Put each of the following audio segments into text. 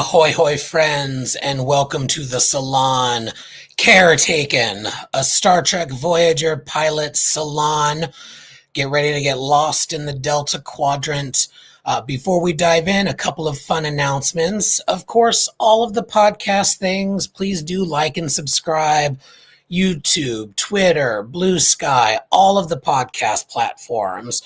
Ahoy hoy friends, and welcome to the Salon. Caretaken, a Star Trek Voyager pilot Salon. Get ready to get lost in the Delta Quadrant. Before we dive in, a couple of fun announcements. Of course, all of the podcast things, please do like and subscribe. YouTube, Twitter, Bluesky, all of the podcast platforms.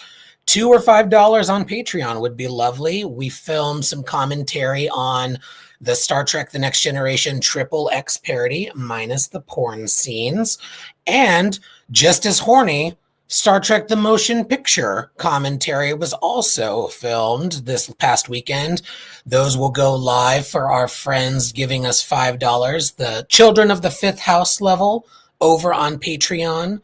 $2 or $5 on Patreon would be lovely. We filmed some commentary on the Star Trek The Next Generation Triple X parody, minus the porn scenes. And just as horny, Star Trek The Motion Picture commentary was also filmed this past weekend. Those will go live for our friends giving us $5. The Children of the Fifth House level over on Patreon.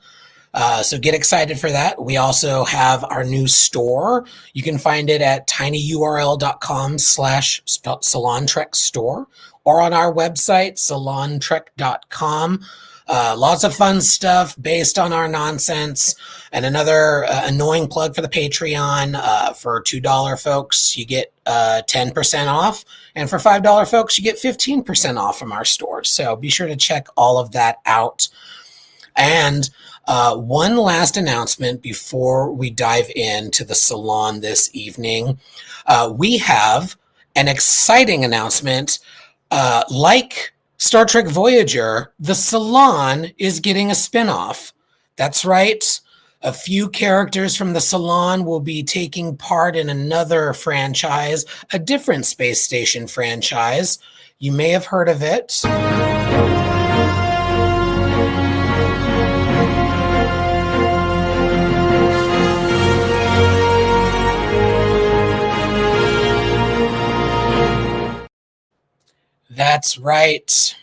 So get excited for that. We also have our new store. You can find it at tinyurl.com/SalonTrekStore or on our website, salontrek.com. Lots of fun stuff based on our nonsense. And another annoying plug for the Patreon. For $2 folks, you get 10% off. And for $5 folks, you get 15% off from our store. So be sure to check all of that out. And one last announcement before we dive into the Salon this evening. We have an exciting announcement. Like Star Trek Voyager, the Salon is getting a spinoff. That's right. A few characters from the Salon will be taking part in another franchise, a different space station franchise. You may have heard of it. That's right.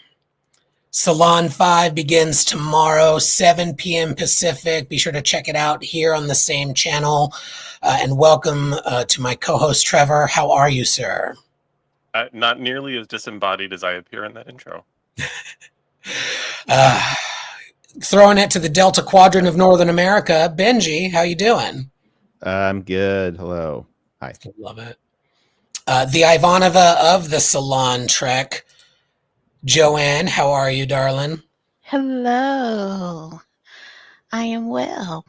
Salon 5 begins tomorrow, 7 p.m. Pacific. Be sure to check it out here on the same channel. And welcome to my co-host, Trevor. How are you, sir? Not nearly as disembodied as I appear in that intro. Throwing it to the Delta Quadrant of Northern America. Benji, how you doing? I'm good. Hello. Hi. Love it. The Ivanova of the Salon Trek. Joanne, how are you, darling? Hello. I am well.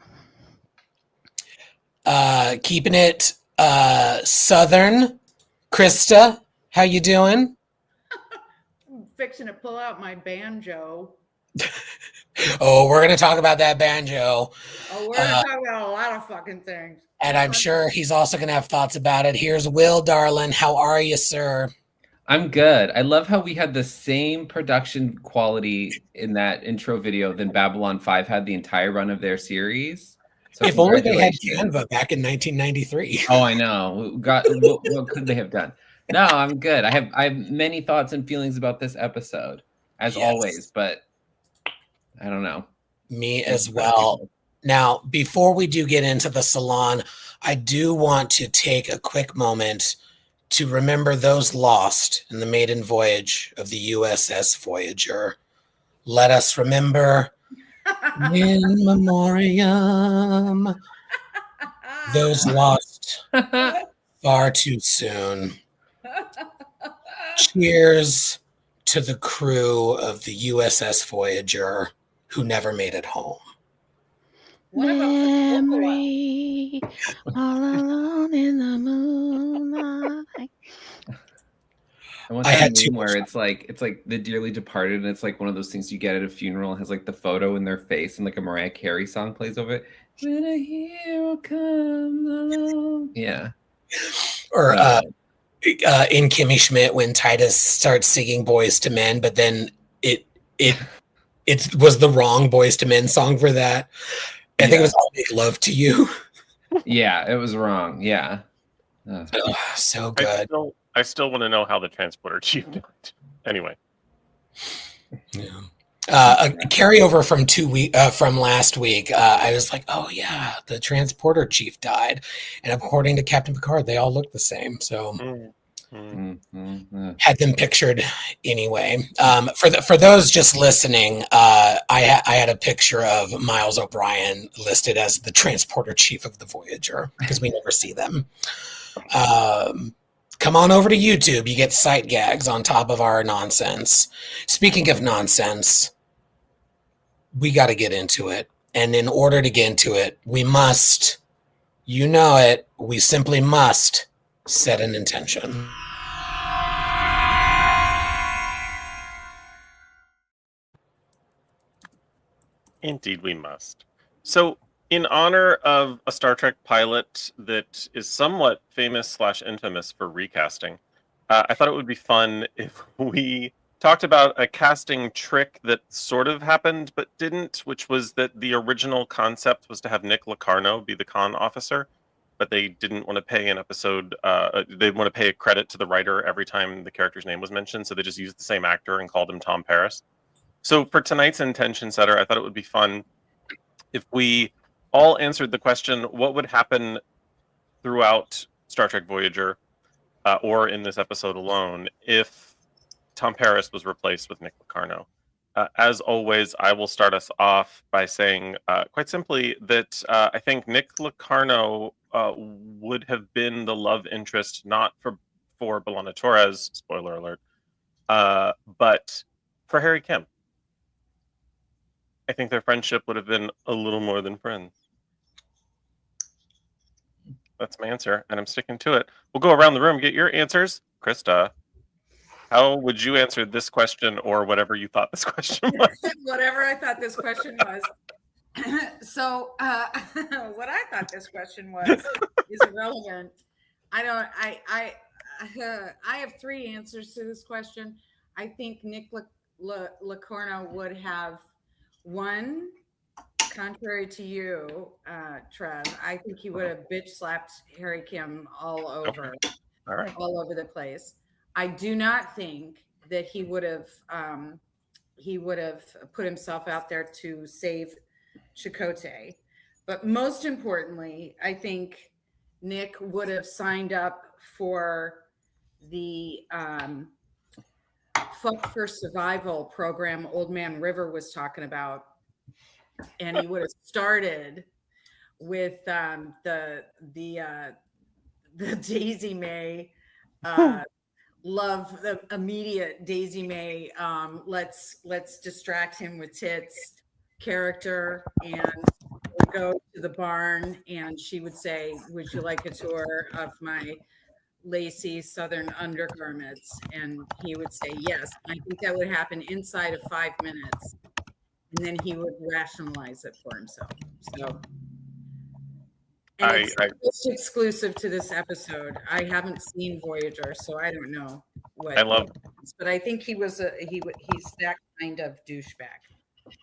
Keeping it Southern. Krista, how you doing? I'm fixing to pull out my banjo. Oh, we're going to talk about that banjo. Oh, we're going to talk about a lot of fucking things. And I'm sure he's also going to have thoughts about it. Here's Will, darling. How are you, sir? I'm good. I love how we had the same production quality in that intro video than Babylon 5 had the entire run of their series. So if only they had Canva back in 1993. Oh, I know. What could they have done? No, I'm good. I have many thoughts and feelings about this episode, as always, but I don't know. Me as well. Now, before we do get into the Salon, I do want to take a quick moment to remember those lost in the maiden voyage of the USS Voyager. Let us remember in memoriam those lost far too soon. Cheers to the crew of the USS Voyager who never made it home. Memory, all alone in the moonlight. I want that meme where it's like the dearly departed, and it's like one of those things you get at a funeral. It has like the photo in their face, and like a Mariah Carey song plays over it. When a hero comes along, yeah. Or in Kimmy Schmidt when Titus starts singing "Boys to Men," but then it was the wrong Boys to Men song for that. I think it was "I'll Make Love to You." Yeah, it was wrong. Yeah. So good. I still want to know how the transporter chief died. Anyway. Yeah. A carryover from from last week. I was like, oh yeah, the transporter chief died, and according to Captain Picard, they all look the same. So had them pictured anyway. For those just listening, I had a picture of Miles O'Brien listed as the transporter chief of the Voyager because we never see them. come on over to YouTube. You get sight gags on top of our nonsense. Speaking of nonsense, we got to get into it. And in order to get into it, we must, you know it, we simply must set an intention. Indeed, we must. So, in honor of a Star Trek pilot that is somewhat famous / infamous for recasting, I thought it would be fun if we talked about a casting trick that sort of happened but didn't, which was that the original concept was to have Nick Locarno be the con officer, but they didn't want to pay an episode. They want to pay a credit to the writer every time the character's name was mentioned, so they just used the same actor and called him Tom Paris. So for tonight's intention setter, I thought it would be fun if we all answered the question, what would happen throughout Star Trek Voyager, or in this episode alone, if Tom Paris was replaced with Nick Locarno? As always, I will start us off by saying, quite simply, that I think Nick Locarno would have been the love interest, not for B'Elanna Torres, spoiler alert, but for Harry Kim. I think their friendship would have been a little more than friends. That's my answer, and I'm sticking to it. We'll go around the room, get your answers. Krista, how would you answer this question, or whatever you thought this question was? Whatever I thought this question was. So what I thought this question was is irrelevant. I have three answers to this question. I think Nick Locarno would have one, contrary to you, Trev. I think he would have bitch slapped Harry Kim all over, all over the place. I do not think that he would have put himself out there to save Chakotay. But most importantly, I think Nick would have signed up for the Fuck for Survival program Old Man River was talking about. And he would have started with the Daisy May love, the immediate Daisy May let's distract him with tits character, and go to the barn, and she would say, would you like a tour of my lacy southern undergarments? And he would say yes. I think that would happen inside of 5 minutes, and then he would rationalize it for himself. So, and it's just exclusive to this episode. I haven't seen Voyager, so I don't know what. I love, but I think he was he's that kind of douchebag.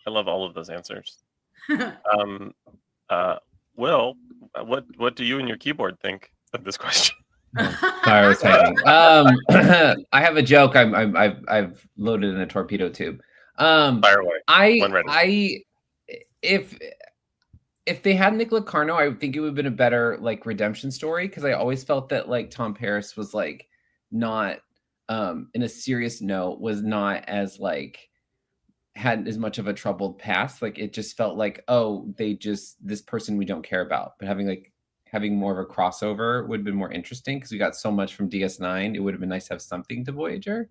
I love all of those answers. Will, what do you and your keyboard think of this question? Sorry, I was typing. I have a joke. I've loaded in a torpedo tube. Fire away. One ready. If they had Nick Locarno, I would think it would have been a better like redemption story, because I always felt that like Tom Paris was like not in a serious note, was not as like had as much of a troubled past. Like it just felt like, oh, this person we don't care about. But having more of a crossover would have been more interesting, because we got so much from DS9. It would have been nice to have something to Voyager.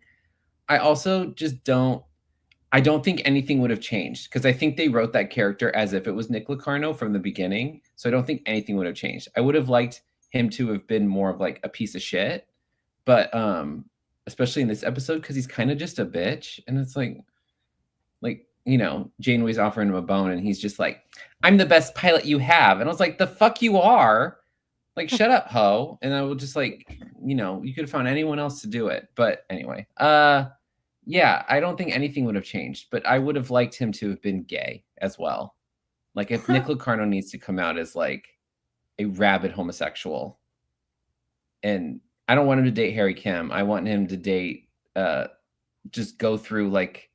I also just don't think anything would have changed, because I think they wrote that character as if it was Nick Locarno from the beginning. So I don't think anything would have changed. I would have liked him to have been more of like a piece of shit, but especially in this episode, because he's kind of just a bitch. And it's like, you know, Janeway's offering him a bone, and he's just like, I'm the best pilot you have. And I was like, the fuck you are? Like, shut up, ho. And I will just like, you know, you could have found anyone else to do it. But anyway, yeah, I don't think anything would have changed, but I would have liked him to have been gay as well. Like if Nick Locarno needs to come out as like a rabid homosexual, and I don't want him to date Harry Kim. I want him to date, just go through like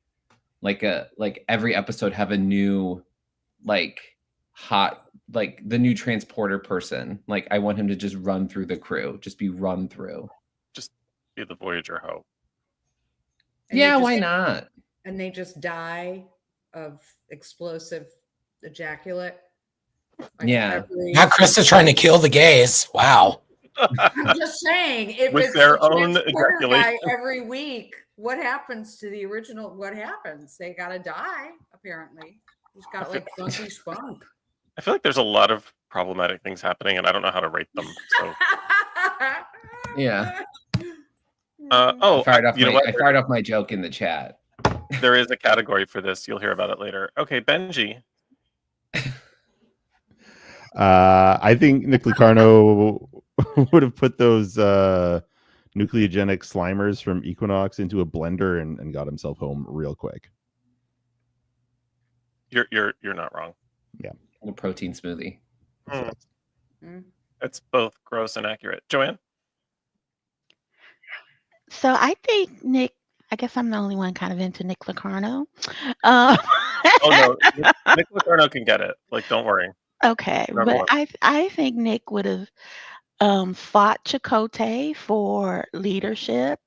every episode have a new, like hot, like the new transporter person. Like I want him to just run through the crew, just be run through. Just be the Voyager hoe. Yeah, why not? And they just die of explosive ejaculate. Yeah. Now Krista's trying to kill the gays. Wow. I'm just saying, if With it's their the own transporter guy ejaculation. every week, what happens to the original? What happens? They gotta die, apparently. He's got like funky spunk. I feel like there's a lot of problematic things happening, and I don't know how to rate them. So, Yeah. I fired off my joke in the chat. There is a category for this. You'll hear about it later. Okay, Benji. I think Nick Locarno would have put those nucleogenic Slimers from Equinox into a blender and got himself home real quick. You're not wrong. Yeah. A protein smoothie. It's both gross and accurate. Joanne? So I think Nick, I guess I'm the only one kind of into Nick Locarno. Oh no, Nick Locarno can get it. Like, don't worry. Okay, but I think Nick would have fought Chakotay for leadership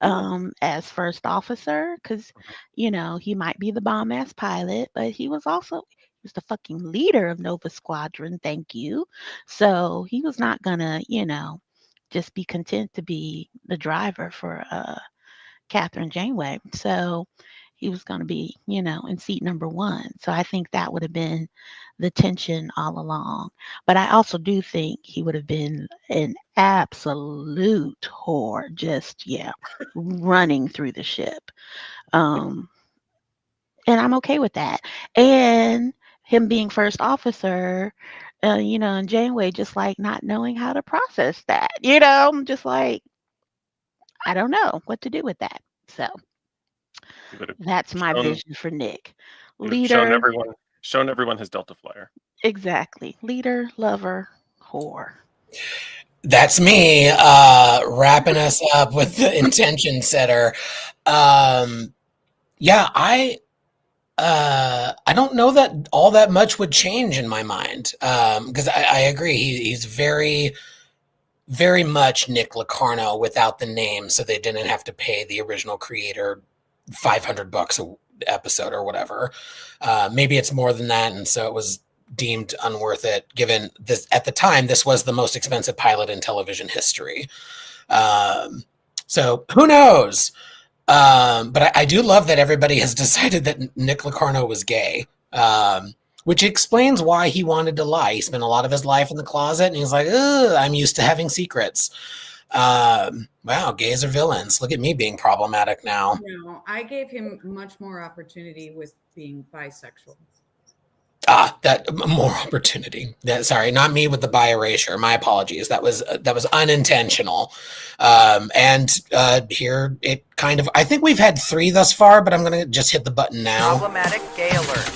as first officer, because he might be the bomb ass pilot, but he was the fucking leader of Nova Squadron. Thank you. So he was not gonna just be content to be the driver for Catherine Janeway. So he was going to be, in seat number 1. So I think that would have been the tension all along. But I also do think he would have been an absolute whore, just, running through the ship. And I'm okay with that. And him being first officer, and Janeway just like not knowing how to process that. I'm just like, I don't know what to do with that. So that's my vision for Nick. Leader. Shown everyone his Delta Flyer. Exactly. Leader, lover, whore. That's me wrapping us up with the intention setter. I don't know that all that much would change in my mind, because I agree. He's very, very much Nick Locarno without the name, so they didn't have to pay the original creator $500 a episode or whatever. Maybe it's more than that, and so it was deemed unworth it, given this at the time this was the most expensive pilot in television history. So who knows? But I do love that everybody has decided that Nick Locarno was gay, which explains why he wanted to lie. He spent a lot of his life in the closet, and he's like, I'm used to having secrets. Wow, gays are villains. Look at me being problematic now. No, I gave him much more opportunity with being bisexual. That more opportunity. Sorry, not me with the bi erasure. My apologies. That was unintentional. And here it kind of. I think we've had 3 thus far, but I'm gonna just hit the button now. Problematic gay alert.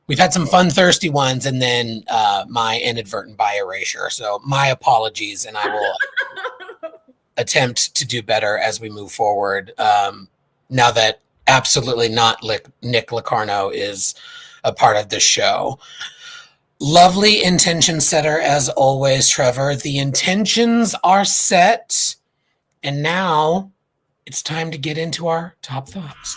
We've had some fun, thirsty ones, and then my inadvertent bi erasure. So my apologies, and I will attempt to do better as we move forward. Now that absolutely not Nick Locarno is a part of this show. Lovely intention setter as always, Trevor. The intentions are set, and now it's time to get into our top thoughts.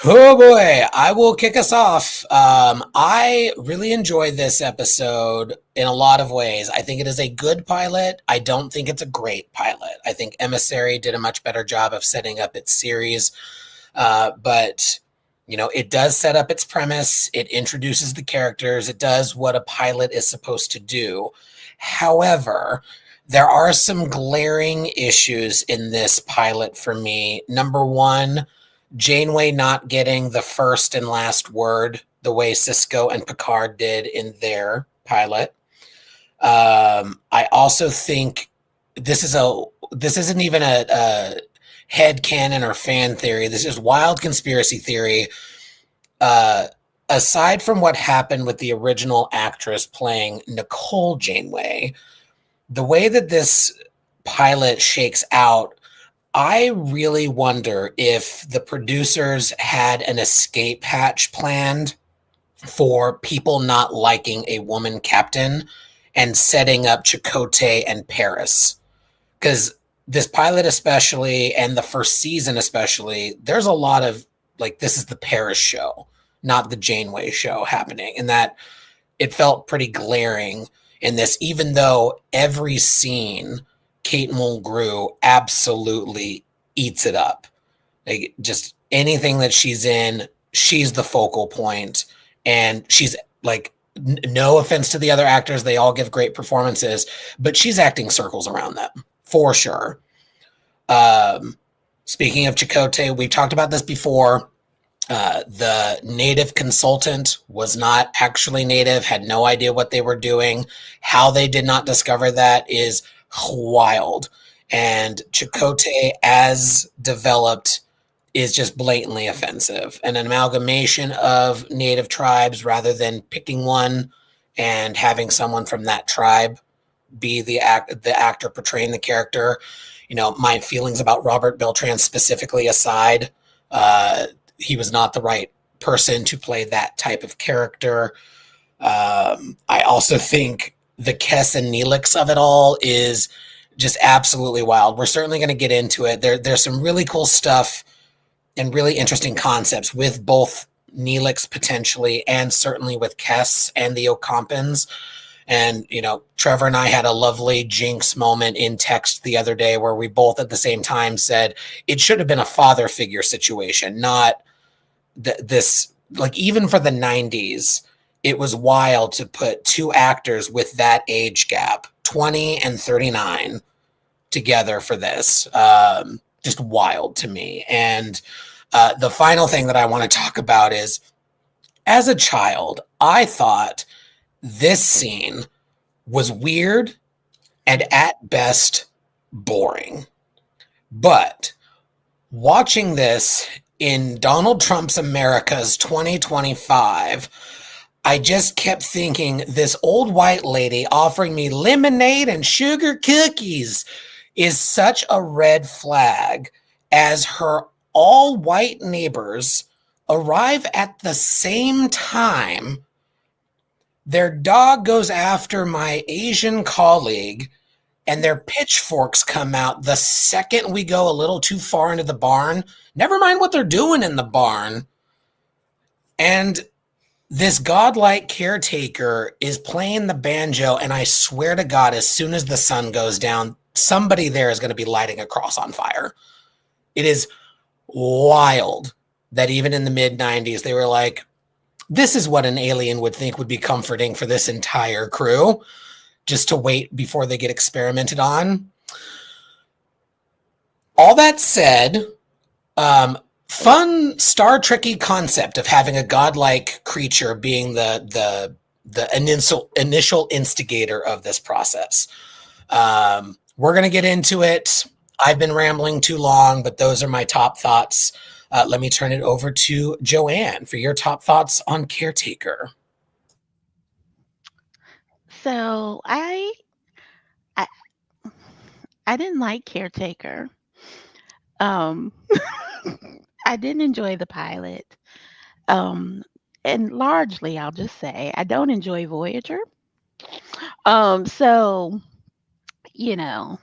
Oh boy, I will kick us off. I really enjoyed this episode in a lot of ways. I think it is a good pilot. I don't think it's a great pilot. I think Emissary did a much better job of setting up its series. But, it does set up its premise. It introduces the characters. It does what a pilot is supposed to do. However, there are some glaring issues in this pilot for me. Number 1, Janeway not getting the first and last word the way Cisco and Picard did in their pilot. I also think this isn't even a headcanon or fan theory. This is wild conspiracy theory. Aside from what happened with the original actress playing Nicole Janeway, the way that this pilot shakes out, I really wonder if the producers had an escape hatch planned for people not liking a woman captain and setting up Chakotay and Paris. Because this pilot especially, and the first season especially, there's a lot of like this is the Paris show, not the Janeway show happening, and that it felt pretty glaring in this, even though every scene Kate Mulgrew absolutely eats it up. Like just anything that she's in, she's the focal point, and she's like, no offense to the other actors, they all give great performances, but she's acting circles around them for sure. Speaking of Chakotay, we've talked about this before. The native consultant was not actually native, had no idea what they were doing. How they did not discover that is wild. And Chakotay, as developed, is just blatantly offensive. An amalgamation of native tribes rather than picking one and having someone from that tribe be the actor portraying the character. You know, my feelings about Robert Beltran specifically aside, he was not the right person to play that type of character. I also think the Kess and Neelix of it all is just absolutely wild. We're certainly going to get into it. There's some really cool stuff and really interesting concepts with both Neelix potentially and certainly with Kess and the Ocampans. And, you know, Trevor and I had a lovely Jinx moment in text the other day where we both at the same time said it should have been a father figure situation, not this, like, even for the 90s, it was wild to put two actors with that age gap, 20 and 39, together for this. Just wild to me. And the final thing that I want to talk about is, as a child, I thought this scene was weird and at best boring. But watching this in Donald Trump's America's 2025, I just kept thinking this old white lady offering me lemonade and sugar cookies is such a red flag, as her all white neighbors arrive at the same time. Their dog goes after my Asian colleague, and their pitchforks come out the second we go a little too far into the barn. Never mind what they're doing in the barn. And this godlike caretaker is playing the banjo, and I swear to God, as soon as the sun goes down, somebody there is going to be lighting a cross on fire. It is wild that even in the mid-90s, they were like, this is what an alien would think would be comforting for this entire crew, just to wait before they get experimented on. All that said, fun Star Trek-y concept of having a godlike creature being the initial instigator of this process. We're going to get into it. I've been rambling too long, but those are my top thoughts. Let me turn it over to Joanne for your top thoughts on Caretaker. So I didn't like Caretaker. I didn't enjoy the pilot. And largely, I'll just say, I don't enjoy Voyager. So, you know,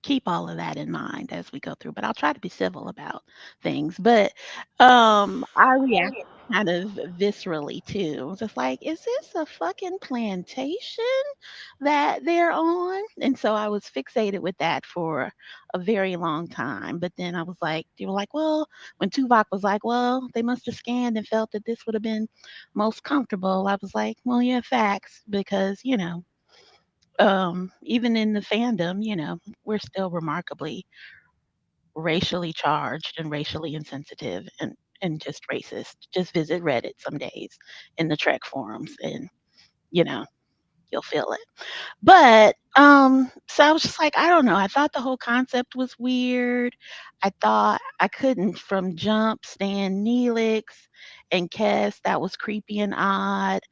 keep all of that in mind as we go through, but I'll try to be civil about things. But I react kind of viscerally too. Just like, is this a fucking plantation that they're on? And so I was fixated with that for a very long time. But then I was like, they were like, well, when Tuvok was like, well, they must have scanned and felt that this would have been most comfortable. I was like, well, yeah, facts, because, you know, even in the fandom, you know, we're still remarkably racially charged and racially insensitive and just racist. Just visit Reddit some days in the Trek forums and, you know, you'll feel it. But so I was just like, I don't know. I thought the whole concept was weird. I thought I couldn't from jump stand Neelix and Kess. That was creepy and odd.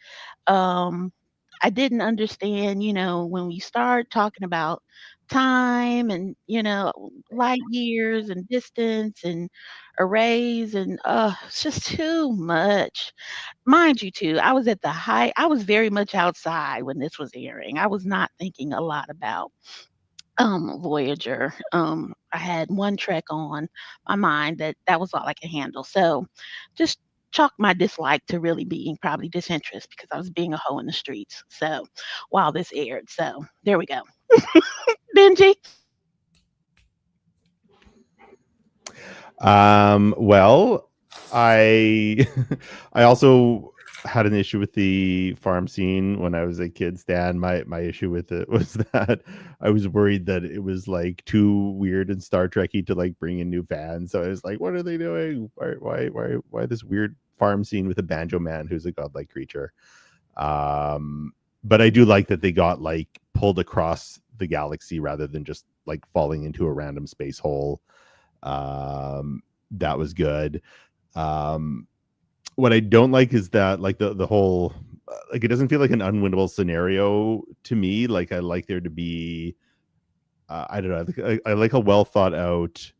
I didn't understand, you know, when we start talking about time and, you know, light years and distance and arrays and it's just too much. Mind you too, I was at the height, I was very much outside when this was airing. I was not thinking a lot about Voyager. I had one Trek on my mind that was all I could handle. So just chalk my dislike to really being probably disinterest because I was being a hoe in the streets. So while this aired. So there we go. Benji. Well, I I also had an issue with the farm scene when I was a kid, Stan. My issue with it was that I was worried that it was like too weird and Star Trekky to like bring in new fans. So I was like, what are they doing? Why this weird farm scene with a banjo man who's a godlike creature? But I do like that they got like pulled across the galaxy rather than just like falling into a random space hole. That was good. What I don't like is that like the whole like it doesn't feel like an unwinnable scenario to me. Like I like there to be I don't know. I like a well thought out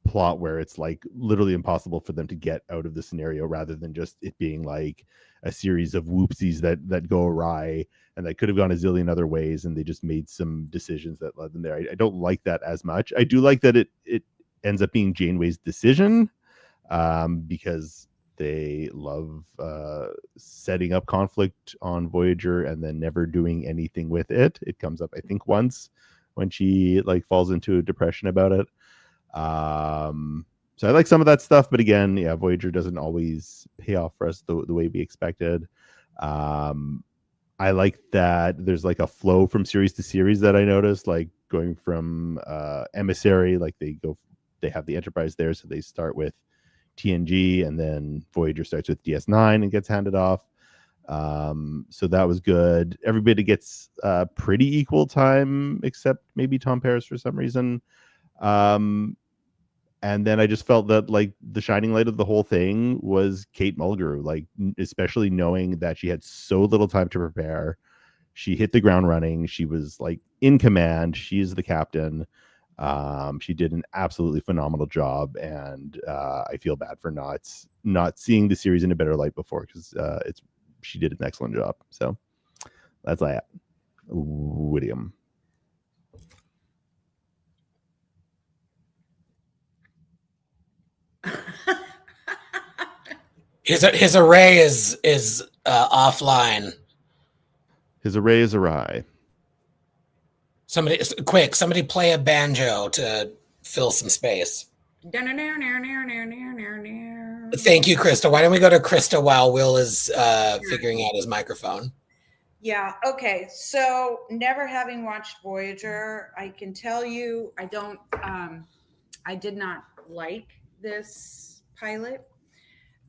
plot where it's like literally impossible for them to get out of the scenario rather than just it being like a series of whoopsies that go awry and that could have gone a zillion other ways and they just made some decisions that led them there. I don't like that as much. I do like that it ends up being Janeway's decision because they love setting up conflict on Voyager and then never doing anything with it. It comes up, I think, once when she like falls into a depression about it. So I like some of that stuff, but again, yeah, Voyager doesn't always pay off for us the way we expected. I like that there's like a flow from series to series that I noticed, like going from Emissary, like they have the Enterprise there, so they start with TNG and then Voyager starts with DS9 and gets handed off. So that was good. Everybody gets pretty equal time except maybe Tom Paris for some reason. And then I just felt that like the shining light of the whole thing was Kate Mulgrew, like especially knowing that she had so little time to prepare. She hit the ground running. She was like in command. She's the captain. She did an absolutely phenomenal job, and I feel bad for not seeing the series in a better light before because she did an excellent job. So that's that. William. His array is offline. His array is awry. Somebody play a banjo to fill some space. Thank you, Krista. Why don't we go to Krista while Will is figuring out his microphone? Yeah, okay. So never having watched Voyager, I can tell you I did not like this pilot.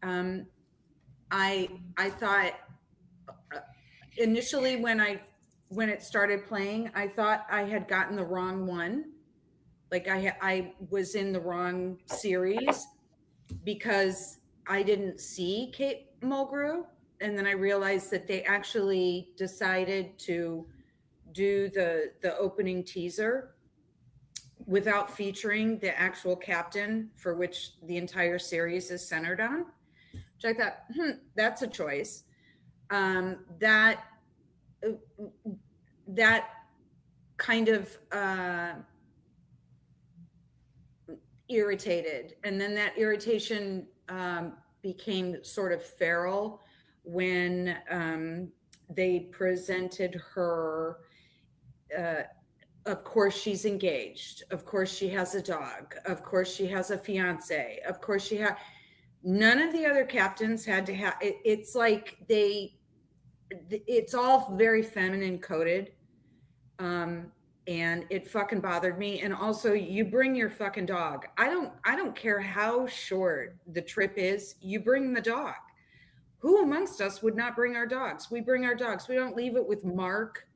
I thought initially when it started playing, I thought I had gotten the wrong one. Like I was in the wrong series because I didn't see Kate Mulgrew. And then I realized that they actually decided to do the opening teaser without featuring the actual captain for which the entire series is centered on. Which I thought, that's a choice. That kind of irritated. And then that irritation became sort of feral when they presented her. Of course, she's engaged. Of course, she has a dog. Of course, she has a fiance. Of course, she had. None of the other captains had to have. It's like it's all very feminine coded. And it fucking bothered me. And also, you bring your fucking dog. I don't care how short the trip is. You bring the dog. Who amongst us would not bring our dogs? We bring our dogs. We don't leave it with Mark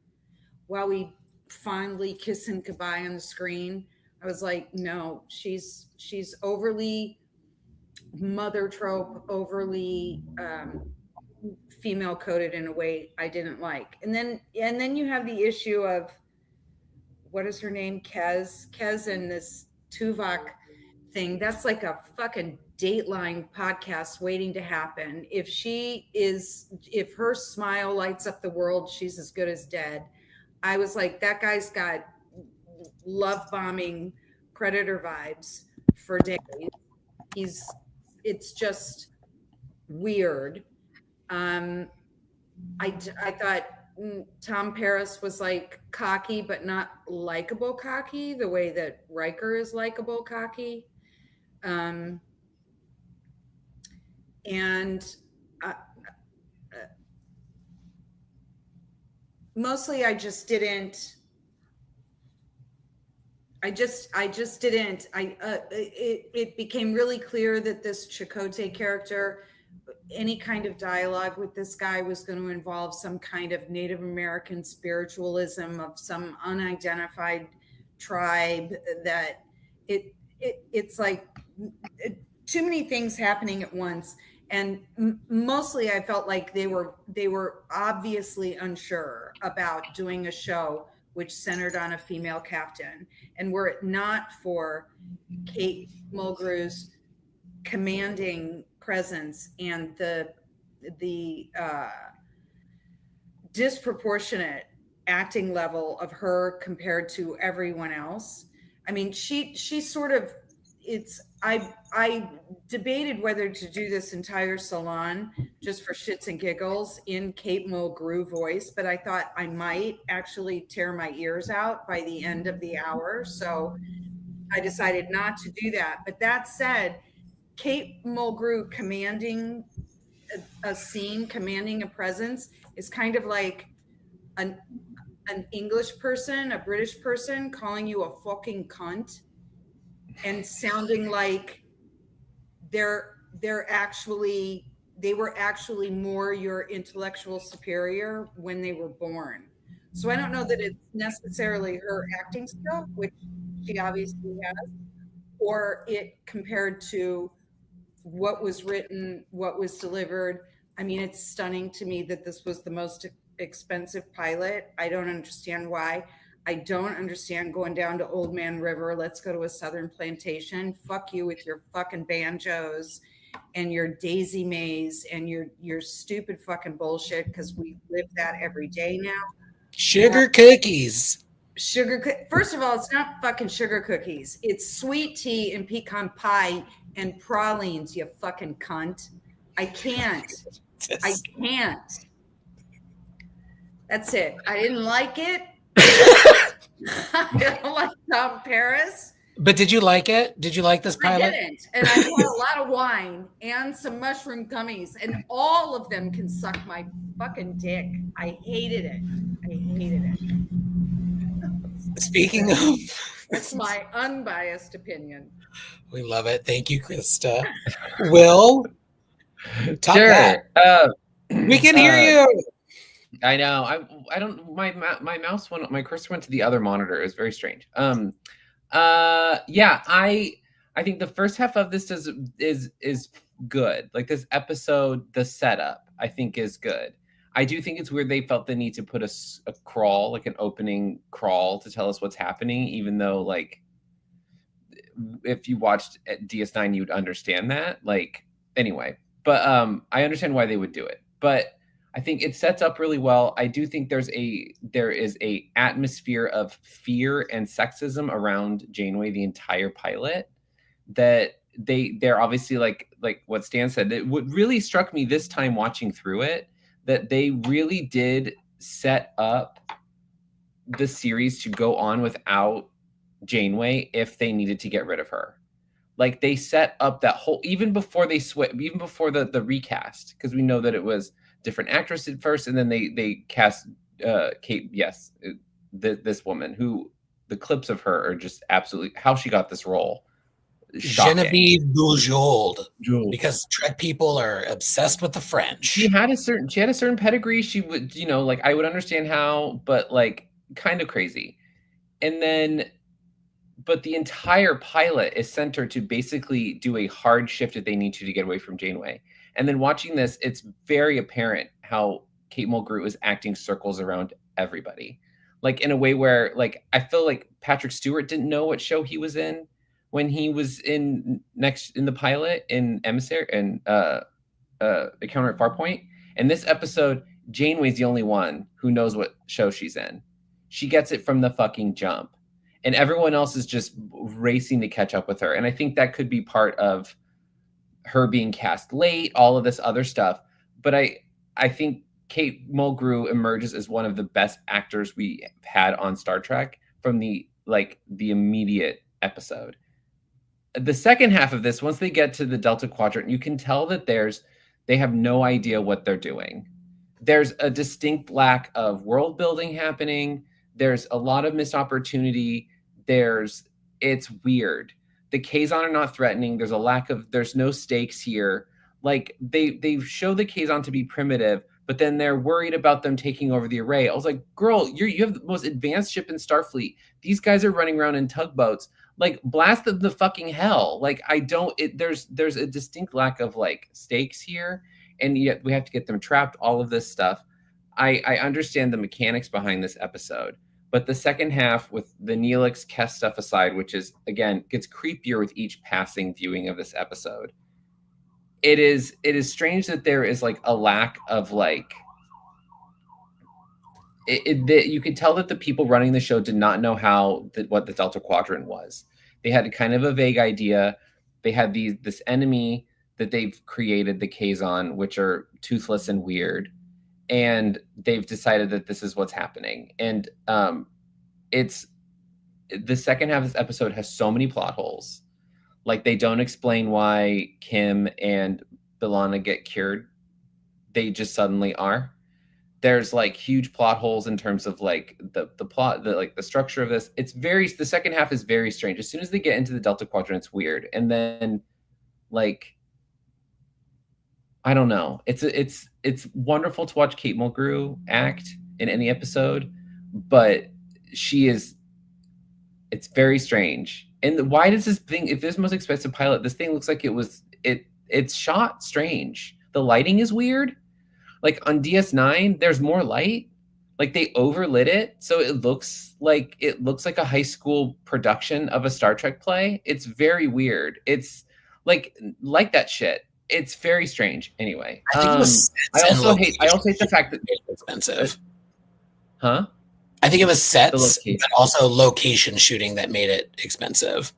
while we fondly kiss him goodbye on the screen. I was like, no, she's overly mother trope, overly female coded in a way I didn't like. And then you have the issue of what is her name? Kez and this Tuvok thing. That's like a fucking Dateline podcast waiting to happen. If her smile lights up the world, she's as good as dead. I was like, that guy's got love bombing Predator vibes for days. It's just weird. I thought Tom Paris was like cocky, but not likable cocky, the way that Riker is likable cocky. And mostly it became really clear that this Chakotay character, any kind of dialogue with this guy was going to involve some kind of Native American spiritualism of some unidentified tribe, that it's like too many things happening at once. And mostly I felt like they were obviously unsure about doing a show which centered on a female captain. And were it not for Kate Mulgrew's commanding presence and the disproportionate acting level of her compared to everyone else. I mean, she sort of, I debated whether to do this entire salon just for shits and giggles in Kate Mulgrew voice, but I thought I might actually tear my ears out by the end of the hour. So I decided not to do that. But that said, Kate Mulgrew commanding a scene, commanding a presence, is kind of like an English person, a British person calling you a fucking cunt and sounding like they were actually more your intellectual superior when they were born. So I don't know that it's necessarily her acting skill, which she obviously has, or it compared to what was written, what was delivered. I mean, it's stunning to me that this was the most expensive pilot. I don't understand why. I don't understand going down to Old Man River. Let's go to a Southern plantation. Fuck you with your fucking banjos and your daisy maze and your stupid fucking bullshit, because we live that every day now. Sugar cookies. First of all, it's not fucking sugar cookies. It's sweet tea and pecan pie and pralines, you fucking cunt. I can't. That's it. I didn't like it. I don't like Tom Paris. But did you like it? Did you like this pilot? I didn't. And I had a lot of wine and some mushroom gummies, and all of them can suck my fucking dick. I hated it. Speaking of... That's my unbiased opinion. We love it. Thank you, Krista. Will? Top sure. That. We can hear you. I know. I don't. My mouse went. My cursor went to the other monitor. It was very strange. Yeah. I think the first half of this is good. Like this episode, the setup I think is good. I do think it's weird they felt the need to put a crawl, like an opening crawl, to tell us what's happening, even though, like, if you watched at DS9, you'd understand that. Like, anyway, but I understand why they would do it. But I think it sets up really well. I do think there is a atmosphere of fear and sexism around Janeway the entire pilot, that they're obviously like what Stan said. What really struck me this time watching through it, that they really did set up the series to go on without Janeway if they needed to get rid of her. Like they set up that whole, even before they even before the recast, because we know that it was different actress at first, and then they cast Kate, this woman, who the clips of her are just absolutely, how she got this role. Shocking. Genevieve Bujold, because Trek people are obsessed with the French. She had a certain pedigree. She would, like, I would understand how, but like kind of crazy. And then, but the entire pilot is centered to basically do a hard shift that they need to get away from Janeway. And then watching this, it's very apparent how Kate Mulgrew is acting circles around everybody, like in a way where, like, I feel like Patrick Stewart didn't know what show he was in when he was in the pilot in Emissary and Encounter at Farpoint. In this episode, Janeway's the only one who knows what show she's in. She gets it from the fucking jump. and everyone else is just racing to catch up with her. And I think that could be part of her being cast late, all of this other stuff. But I think Kate Mulgrew emerges as one of the best actors we have had on Star Trek from the immediate episode. The second half of this, once they get to the Delta Quadrant, you can tell that they have no idea what they're doing. There's a distinct lack of world building happening. There's a lot of missed opportunity. It's weird. The Kazon are not threatening. There's no stakes here. Like they show the Kazon to be primitive, but then they're worried about them taking over the array. I was like, girl, you have the most advanced ship in Starfleet. These guys are running around in tugboats. Like, blast them the fucking hell. Like, there's a distinct lack of like stakes here, and yet we have to get them trapped, all of this stuff. I understand the mechanics behind this episode, but the second half, with the Neelix Kess stuff aside, which is, again, gets creepier with each passing viewing of this episode. It is strange that there is like a lack of like, you could tell that the people running the show did not know what the Delta Quadrant was. They had kind of a vague idea. They had this enemy that they've created, the Kazon, which are toothless and weird, and they've decided that this is what's happening. And it's the second half of this episode has so many plot holes. Like, they don't explain why Kim and B'Elanna get cured. They just suddenly are. There's like huge plot holes in terms of like the plot, the structure of this. The second half is very strange. As soon as they get into the Delta Quadrant, it's weird. And then like, I don't know. It's wonderful to watch Kate Mulgrew act in any episode, but it's very strange. And why does this thing, if this is the most expensive pilot, this thing looks like it's shot strange. The lighting is weird. Like on DS9, there's more light. Like they overlit it, so it looks like a high school production of a Star Trek play. It's very weird. It's like that shit. It's very strange. Anyway, I also hate the fact that it's expensive. Huh? I think it was sets, but also location shooting that made it expensive.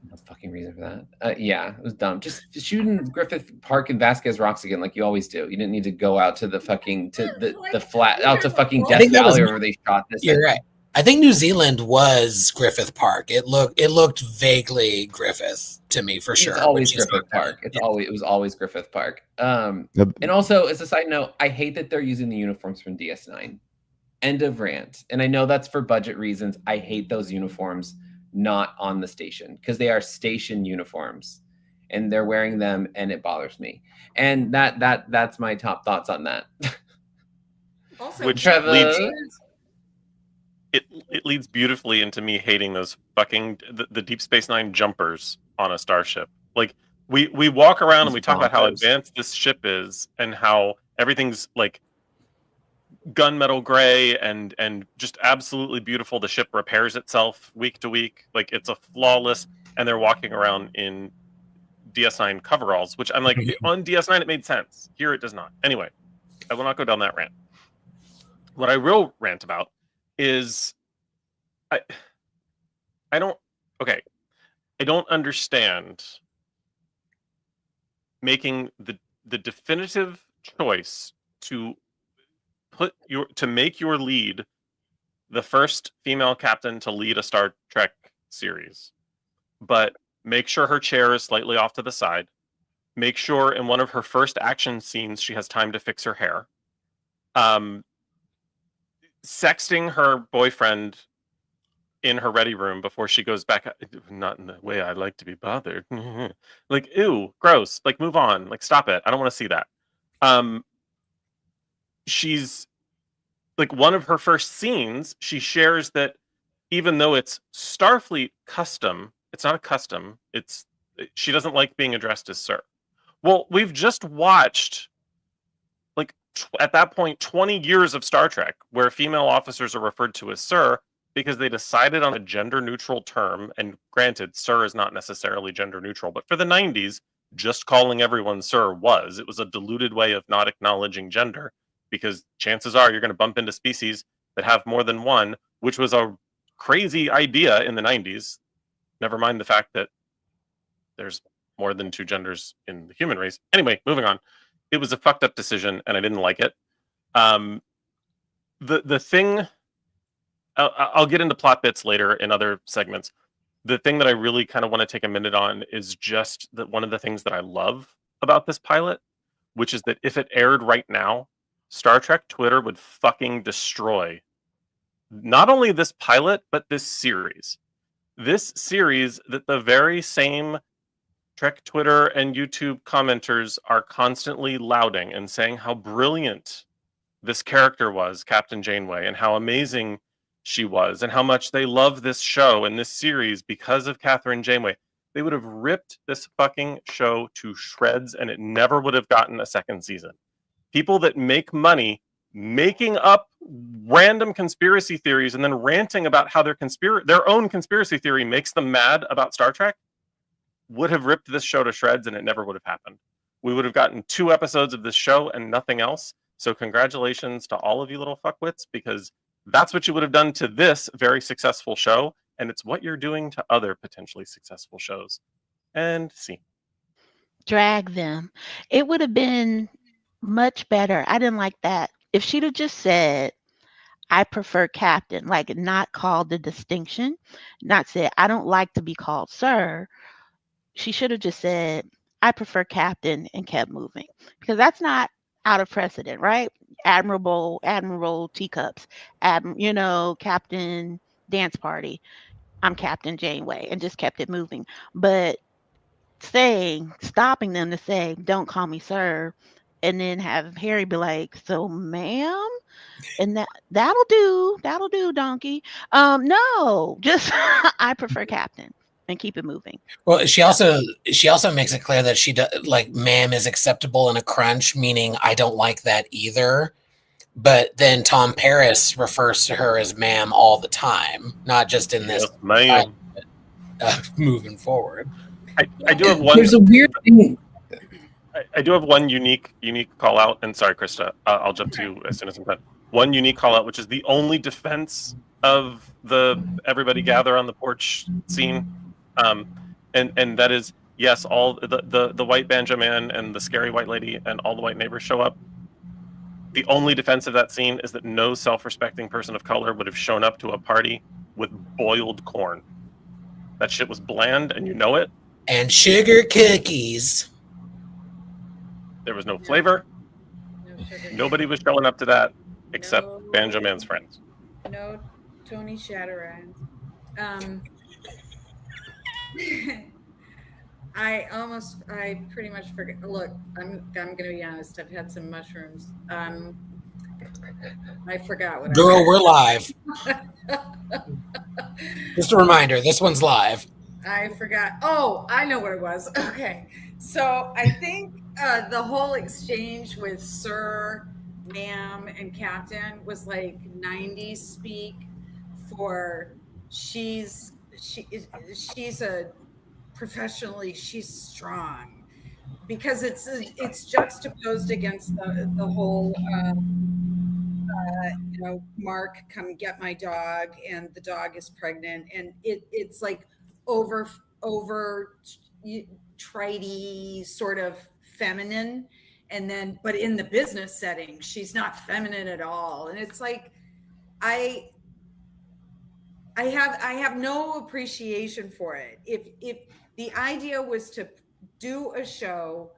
No fucking reason for that. Yeah, it was dumb. Just shooting Griffith Park and Vasquez Rocks again, like you always do. You didn't need to go out to the fucking the flat out to fucking Death Valley where they shot this. You're right. I think New Zealand was Griffith Park. It looked vaguely Griffith to me for sure. It's always Griffith Park. It was always Griffith Park. And also, as a side note, I hate that they're using the uniforms from DS9. End of rant. And I know that's for budget reasons. I hate those uniforms not on the station because they are station uniforms and they're wearing them and it bothers me. And that's my top thoughts on that. Also, which leads beautifully into me hating those fucking the Deep Space Nine jumpers on a starship. Like we walk around and we talk about how advanced this ship is and how everything's like gunmetal gray and just absolutely beautiful. The ship repairs itself week to week. Like it's a flawless, and they're walking around in DS9 coveralls, which I'm like, on DS9 it made sense. Here it does not. Anyway, I will not go down that rant. What I will rant about is I don't understand making the definitive choice to make your lead the first female captain to lead a Star Trek series, but make sure her chair is slightly off to the side. Make sure in one of her first action scenes she has time to fix her hair. Sexting her boyfriend in her ready room before she goes back, not in the way I like to be bothered. Like, ew, gross. Like, move on. Like, stop it. I don't want to see that. She's like, one of her first scenes, she shares that even though it's Starfleet custom, it's not a custom. She doesn't like being addressed as sir. Well, we've just watched, like, at that point, 20 years of Star Trek where female officers are referred to as sir because they decided on a gender-neutral term. And granted, sir is not necessarily gender-neutral, but for the 90s, just calling everyone sir it was a diluted way of not acknowledging gender, because chances are you're going to bump into species that have more than one, which was a crazy idea in the 90s. Never mind the fact that there's more than 2 genders in the human race. Anyway, moving on. It was a fucked up decision, and I didn't like it. The thing, I'll get into plot bits later in other segments. The thing that I really kind of want to take a minute on is just that one of the things that I love about this pilot, which is that if it aired right now, Star Trek Twitter would fucking destroy not only this pilot, but this series. This series that the very same Trek Twitter and YouTube commenters are constantly lauding and saying how brilliant this character was, Captain Janeway, and how amazing she was, and how much they love this show and this series because of Catherine Janeway. They would have ripped this fucking show to shreds, and it never would have gotten a second season. People that make money making up random conspiracy theories and then ranting about how their own conspiracy theory makes them mad about Star Trek would have ripped this show to shreds, and it never would have happened. We would have gotten 2 episodes of this show and nothing else. So congratulations to all of you little fuckwits, because that's what you would have done to this very successful show, and it's what you're doing to other potentially successful shows. And see. Drag them. It would have been much better. I didn't like that. If she'd have just said, I prefer captain, like not called the distinction, not said, I don't like to be called sir. She should have just said, I prefer captain, and kept moving, because that's not out of precedent, right? Admiral teacups, captain dance party. I'm Captain Janeway, and just kept it moving. But stopping them to say, don't call me sir, and then have Harry be like, so ma'am, and that'll do, donkey. No, just I prefer captain, and keep it moving. Well, she also makes it clear that she ma'am is acceptable in a crunch, meaning I don't like that either. But then Tom Paris refers to her as ma'am all the time, not just in this ma'am. Moving forward. I do have one. There's a weird thing. I do have one unique call out, and sorry, Krista, I'll jump to you as soon as I'm done. One unique call out, which is the only defense of the everybody gather on the porch scene, and that is, yes, all the white banjo man and the scary white lady and all the white neighbors show up. The only defense of that scene is that no self-respecting person of color would have shown up to a party with boiled corn. That shit was bland, and you know it. And sugar cookies. There was no flavor. No sugar. Nobody was showing up to that except Banjo Man's friends. No Tony Shatterhand. I pretty much forget. Look, I'm gonna be honest. I've had some mushrooms. I forgot what. Girl, we're live. Just a reminder, this one's live. I forgot. Oh, I know what it was. Okay, so I think the whole exchange with Sir, Ma'am, and Captain was like 90s speak for she's a professionally, she's strong, because it's juxtaposed against the whole Mark, come get my dog, and the dog is pregnant, and it's like over tritey, sort of feminine, and then but in the business setting she's not feminine at all, and it's like I have no appreciation for it. If the idea was to do a show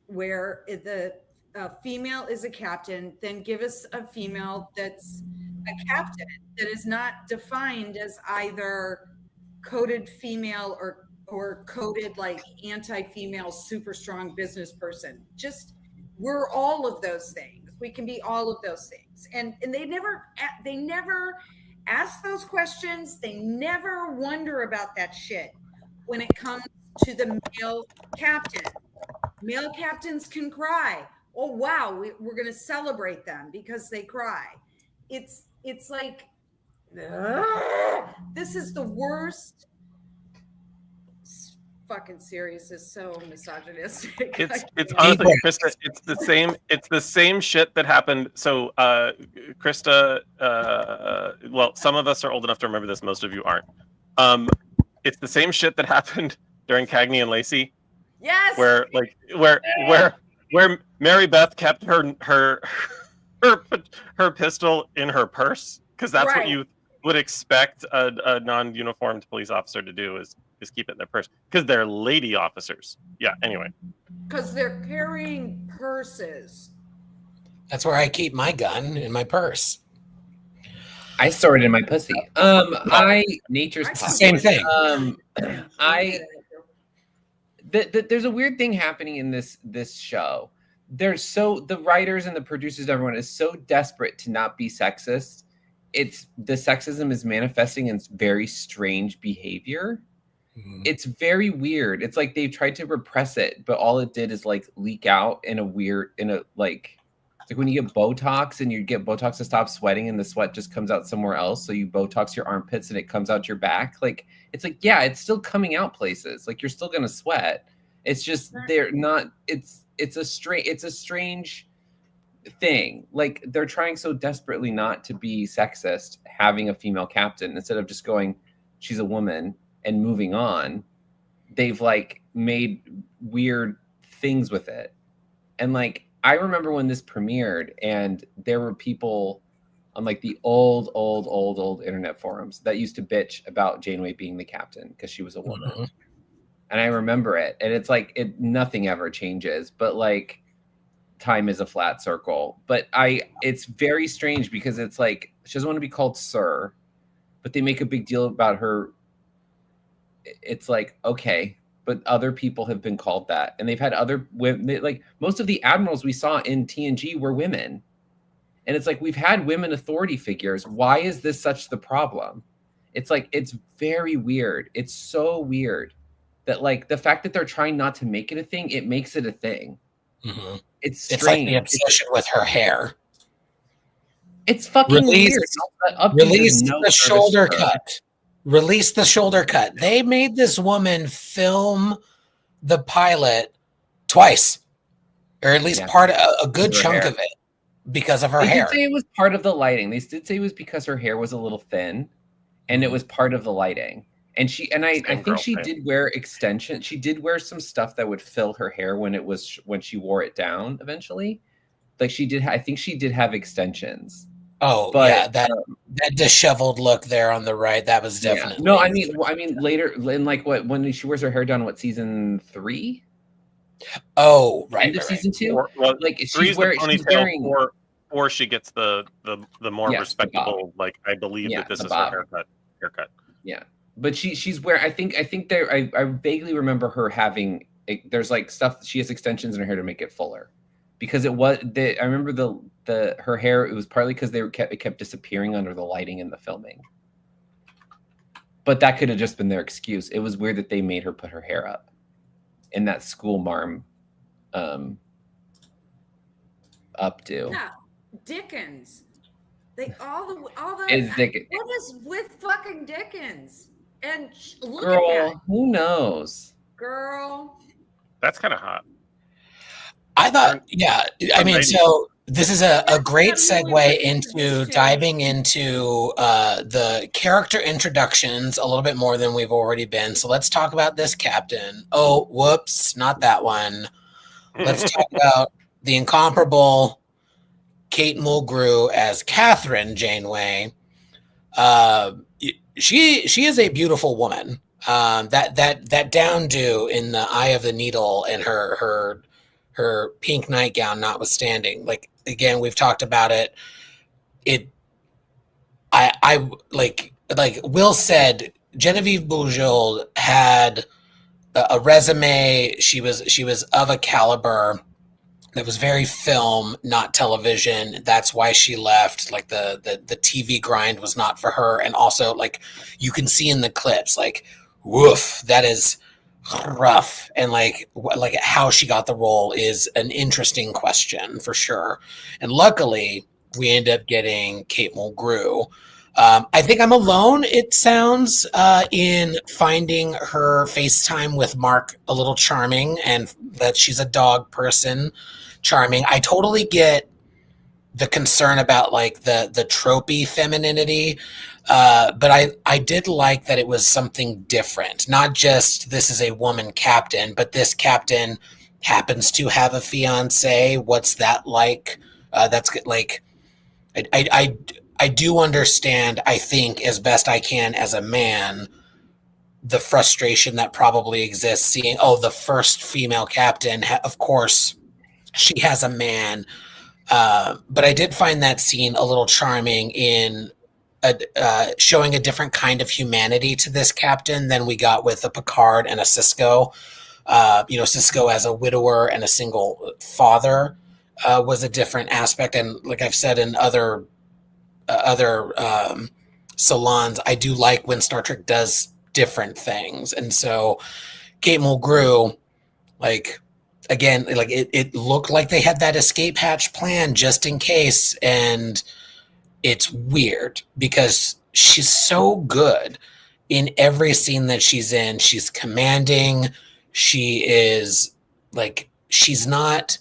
where the female is a captain, then give us a female that's a captain that is not defined as either coded female or coded like anti-female super strong business person. Just, we're all of those things. We can be all of those things. And they never ask those questions. They never wonder about that shit when it comes to the male captain. Male captains can cry. Oh, wow, we're going to celebrate them because they cry. It's like, this is the worst. Fucking series is so misogynistic. It's honestly, Krista, it's the same shit that happened. So Krista well, some of us are old enough to remember this. Most of you aren't. It's the same shit that happened during Cagney and Lacey. Yes. Where Mary Beth kept her pistol in her purse, because that's what you would expect a non-uniformed police officer to do is keep it in their purse, because they're lady officers. Yeah. Anyway. Because they're carrying purses. That's where I keep my gun, in my purse. I store it in my pussy. Nature's it's the same thing. There's a weird thing happening in this show. The writers and the producers, everyone is so desperate to not be sexist. The sexism is manifesting in very strange behavior. Mm-hmm. It's very weird. It's like they've tried to repress it, but all it did is like leak out in a like when you get Botox and you get Botox to stop sweating and the sweat just comes out somewhere else. So you Botox your armpits and it comes out your back. Like, it's like, yeah, it's still coming out places. Like, you're still going to sweat. It's just, they're not, it's a strange thing. Like, they're trying so desperately not to be sexist, having a female captain, instead of just going, she's a woman and moving on. They've like made weird things with it. And like, I remember when this premiered and there were people on like the old internet forums that used to bitch about Janeway being the captain because she was a woman. Mm-hmm. And I remember it. And it's like, nothing ever changes, but like time is a flat circle. But it's very strange because it's like, she doesn't want to be called sir, but they make a big deal about her. It's like, okay, but other people have been called that, and they've had other women. Like most of the admirals we saw in TNG were women, and it's like, we've had women authority figures. Why is this such the problem? It's like, it's very weird. It's so weird that like the fact that they're trying not to make it a thing, it makes it a thing. Mm-hmm. It's strange. It's like the obsession with her hair. It's fucking weird. Release the shoulder cut. Release the shoulder cut. They made this woman film the pilot twice, or at least part of a good chunk of it, because of her hair. They did say it was part of the lighting. They did say it was because her hair was a little thin, and it was part of the lighting. And I think she did wear extensions. She did wear some stuff that would fill her hair when she wore it down eventually. Like she did. I think she did have extensions. Oh, but, yeah, that disheveled look there on the right, that was definitely. No, I mean later in like when she wears her hair down, season 3? Oh, right. End of season 2? Like she's wearing, or she gets the more respectable, like, I believe that this is her haircut. Yeah. But she's wearing, I think there, I vaguely remember her having, there's like stuff, she has extensions in her hair to make it fuller. Because I remember her hair, it was partly because it kept disappearing under the lighting in the filming. But that could have just been their excuse. It was weird that they made her put her hair up in that school marm updo. Yeah, Dickens. All the is Dickens. What is with fucking Dickens? And look Girl, at that. Who knows? Girl. That's kind of hot. I thought, yeah. I mean, so this is a great segue into diving into the character introductions a little bit more than we've already been. So let's talk about this captain. Oh, whoops, not that one. Let's talk about the incomparable Kate Mulgrew as Catherine Janeway. She is a beautiful woman. That down-do in the eye of the needle and her pink nightgown notwithstanding, like, again, we've talked about it. I like Will said, Genevieve Bujold had a resume. She was of a caliber that was very film, not television. That's why she left. Like the TV grind was not for her. And also, like, you can see in the clips, like, woof, that is rough. And like how she got the role is an interesting question for sure. And luckily we end up getting Kate Mulgrew. I think I'm alone, it sounds, in finding her FaceTime with Mark a little charming, and that she's a dog person charming. I totally get the concern about like the tropey femininity. But I did like that it was something different. Not just this is a woman captain, but this captain happens to have a fiance. What's that like? That's like I do understand. I think as best I can as a man, the frustration that probably exists seeing the first female captain. Of course, she has a man. But I did find that scene a little charming in showing a different kind of humanity to this captain than we got with a Picard and a Sisko. Sisko as a widower and a single father was a different aspect. And like I've said in other salons, I do like when Star Trek does different things. And so Kate Mulgrew, like, again, like it looked like they had that escape hatch plan just in case. And it's weird because she's so good in every scene that she's in. She's commanding. She is like, she's not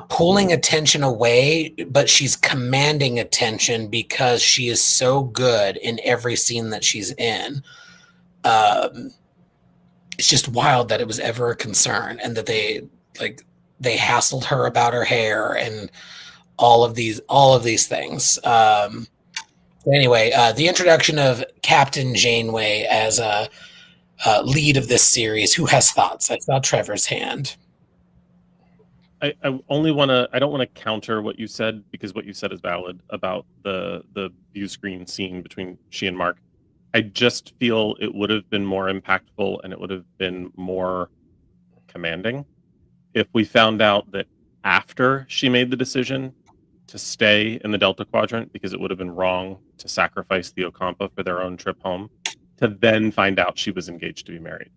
pulling attention away, but she's commanding attention because she is so good in every scene that she's in. It's just wild that it was ever a concern, and that they hassled her about her hair and all of these things. Anyway, the introduction of Captain Janeway as a lead of this series. Who has thoughts? I saw Trevor's hand. I only want to. I don't want to counter what you said, because what you said is valid about the view screen scene between she and Mark. I just feel it would have been more impactful and it would have been more commanding if we found out that after she made the decision to stay in the Delta Quadrant, because it would have been wrong to sacrifice the Ocampa for their own trip home, to then find out she was engaged to be married.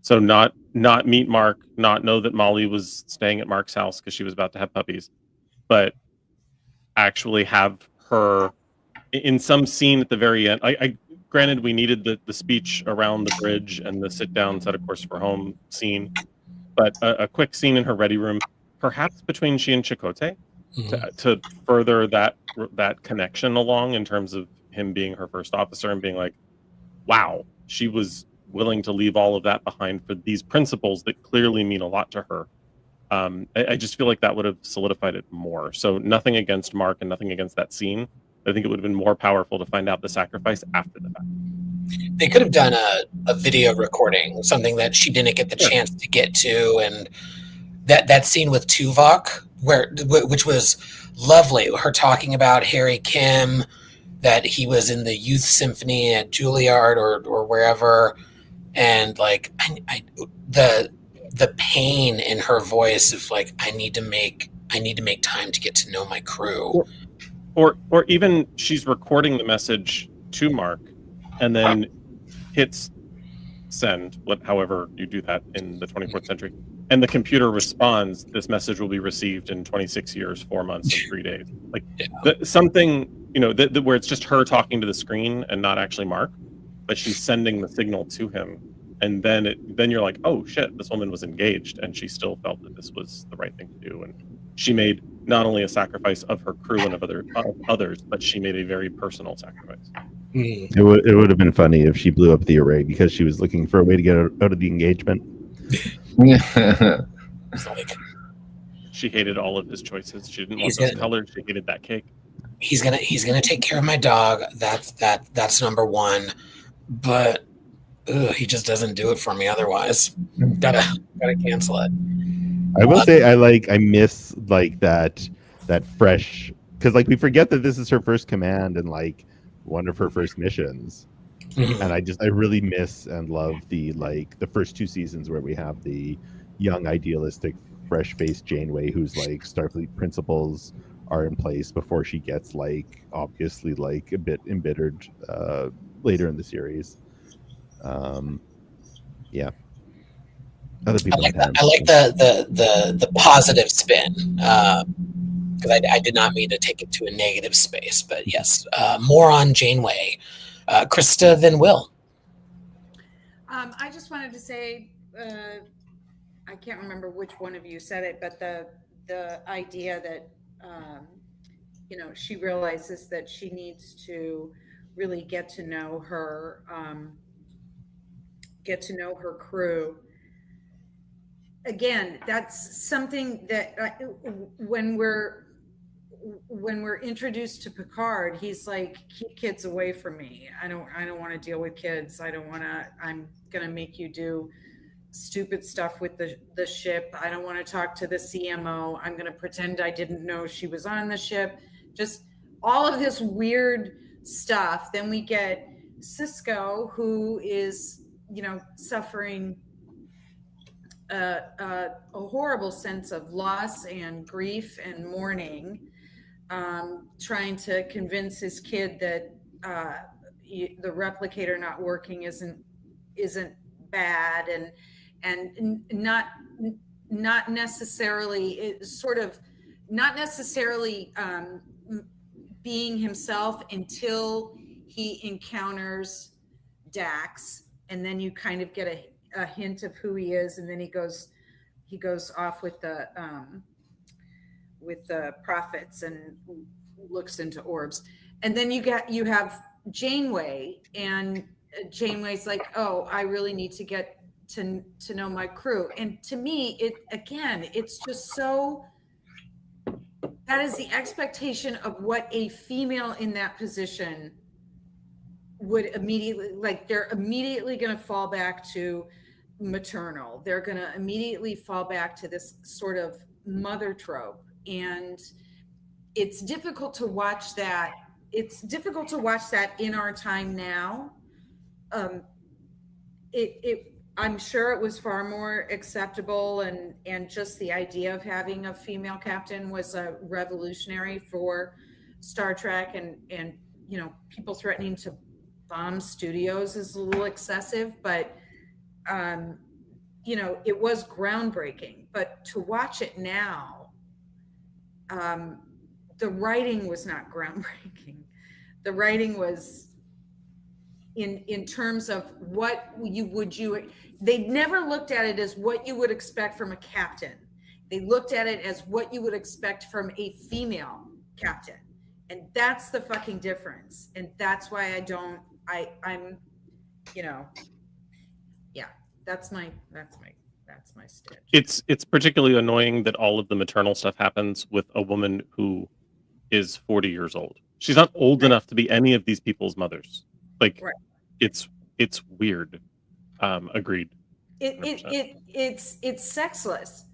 So not meet Mark, not know that Molly was staying at Mark's house because she was about to have puppies, but actually have her in some scene at the very end. I granted, we needed the speech around the bridge and the sit down, set a course for home scene, but a quick scene in her ready room, perhaps between she and Chakotay, to further that connection along, in terms of him being her first officer and being like, wow, she was willing to leave all of that behind for these principles that clearly mean a lot to her. I just feel like that would have solidified it more. So nothing against Mark and nothing against that scene. I think it would have been more powerful to find out the sacrifice after the fact. They could have done a video recording, something that she didn't get the chance to get to, and that scene with Tuvok, which was lovely. Her talking about Harry Kim, that he was in the youth symphony at Juilliard or wherever, and like the pain in her voice of like, I need to make time to get to know my crew. Or even she's recording the message to Mark and then hits send, however you do that in the 24th century, and the computer responds, this message will be received in 26 years, 4 months, and 3 days. Like something, where it's just her talking to the screen and not actually Mark, but she's sending the signal to him. And then you're like, oh shit, this woman was engaged and she still felt that this was the right thing to do. And she made not only a sacrifice of her crew and of others, but she made a very personal sacrifice. It would have been funny if she blew up the array because she was looking for a way to get out of the engagement. She hated all of his choices. She didn't want those colors. She hated that cake. He's gonna take care of my dog. That's number one. But he just doesn't do it for me otherwise. Gotta cancel it. I will say I miss like that fresh, because like we forget that this is her first command and like one of her first missions. And I really miss and love the first two seasons where we have the young, idealistic, fresh-faced Janeway who's like Starfleet principles are in place before she gets like obviously like a bit embittered later in the series. Yeah. Other people I like the positive spin, because I did not mean to take it to a negative space, but yes, more on Janeway. Krista, then Will. I just wanted to say, I can't remember which one of you said it, but the idea that you know, she realizes that she needs to really get to know her crew. Again, that's something that when we're introduced to Picard, he's like, keep kids away from me. I don't want to deal with kids. I'm going to make you do stupid stuff with the ship. I don't want to talk to the CMO. I'm going to pretend I didn't know she was on the ship. Just all of this weird stuff. Then we get Cisco, who is, you know, suffering a horrible sense of loss and grief and mourning, trying to convince his kid that the replicator not working isn't bad, and not necessarily being himself until he encounters Dax, and then you kind of get a hint of who he is, and then he goes off with the prophets and looks into orbs, and then you have Janeway, and Janeway's like, oh, I really need to get to know my crew. And to me, it's just so, that is the expectation of what a female in that position would immediately, like, they're immediately going to fall back to maternal. They're going to immediately fall back to this sort of mother trope. And it's difficult to watch that. It's difficult to watch that in our time now. I'm sure it was far more acceptable, and just the idea of having a female captain was a revolutionary for Star Trek, and you know, people threatening to bomb studios is a little excessive, but you know, it was groundbreaking. But to watch it now, the writing was not groundbreaking. The writing was in terms of what they never looked at it as what you would expect from a captain. They looked at it as what you would expect from a female captain. And that's the fucking difference. And that's why I'm, you know, yeah, that's my stitch. It's particularly annoying that all of the maternal stuff happens with a woman who is 40 years old. She's not old enough to be any of these people's mothers. Like, it's weird. Agreed. It's sexless.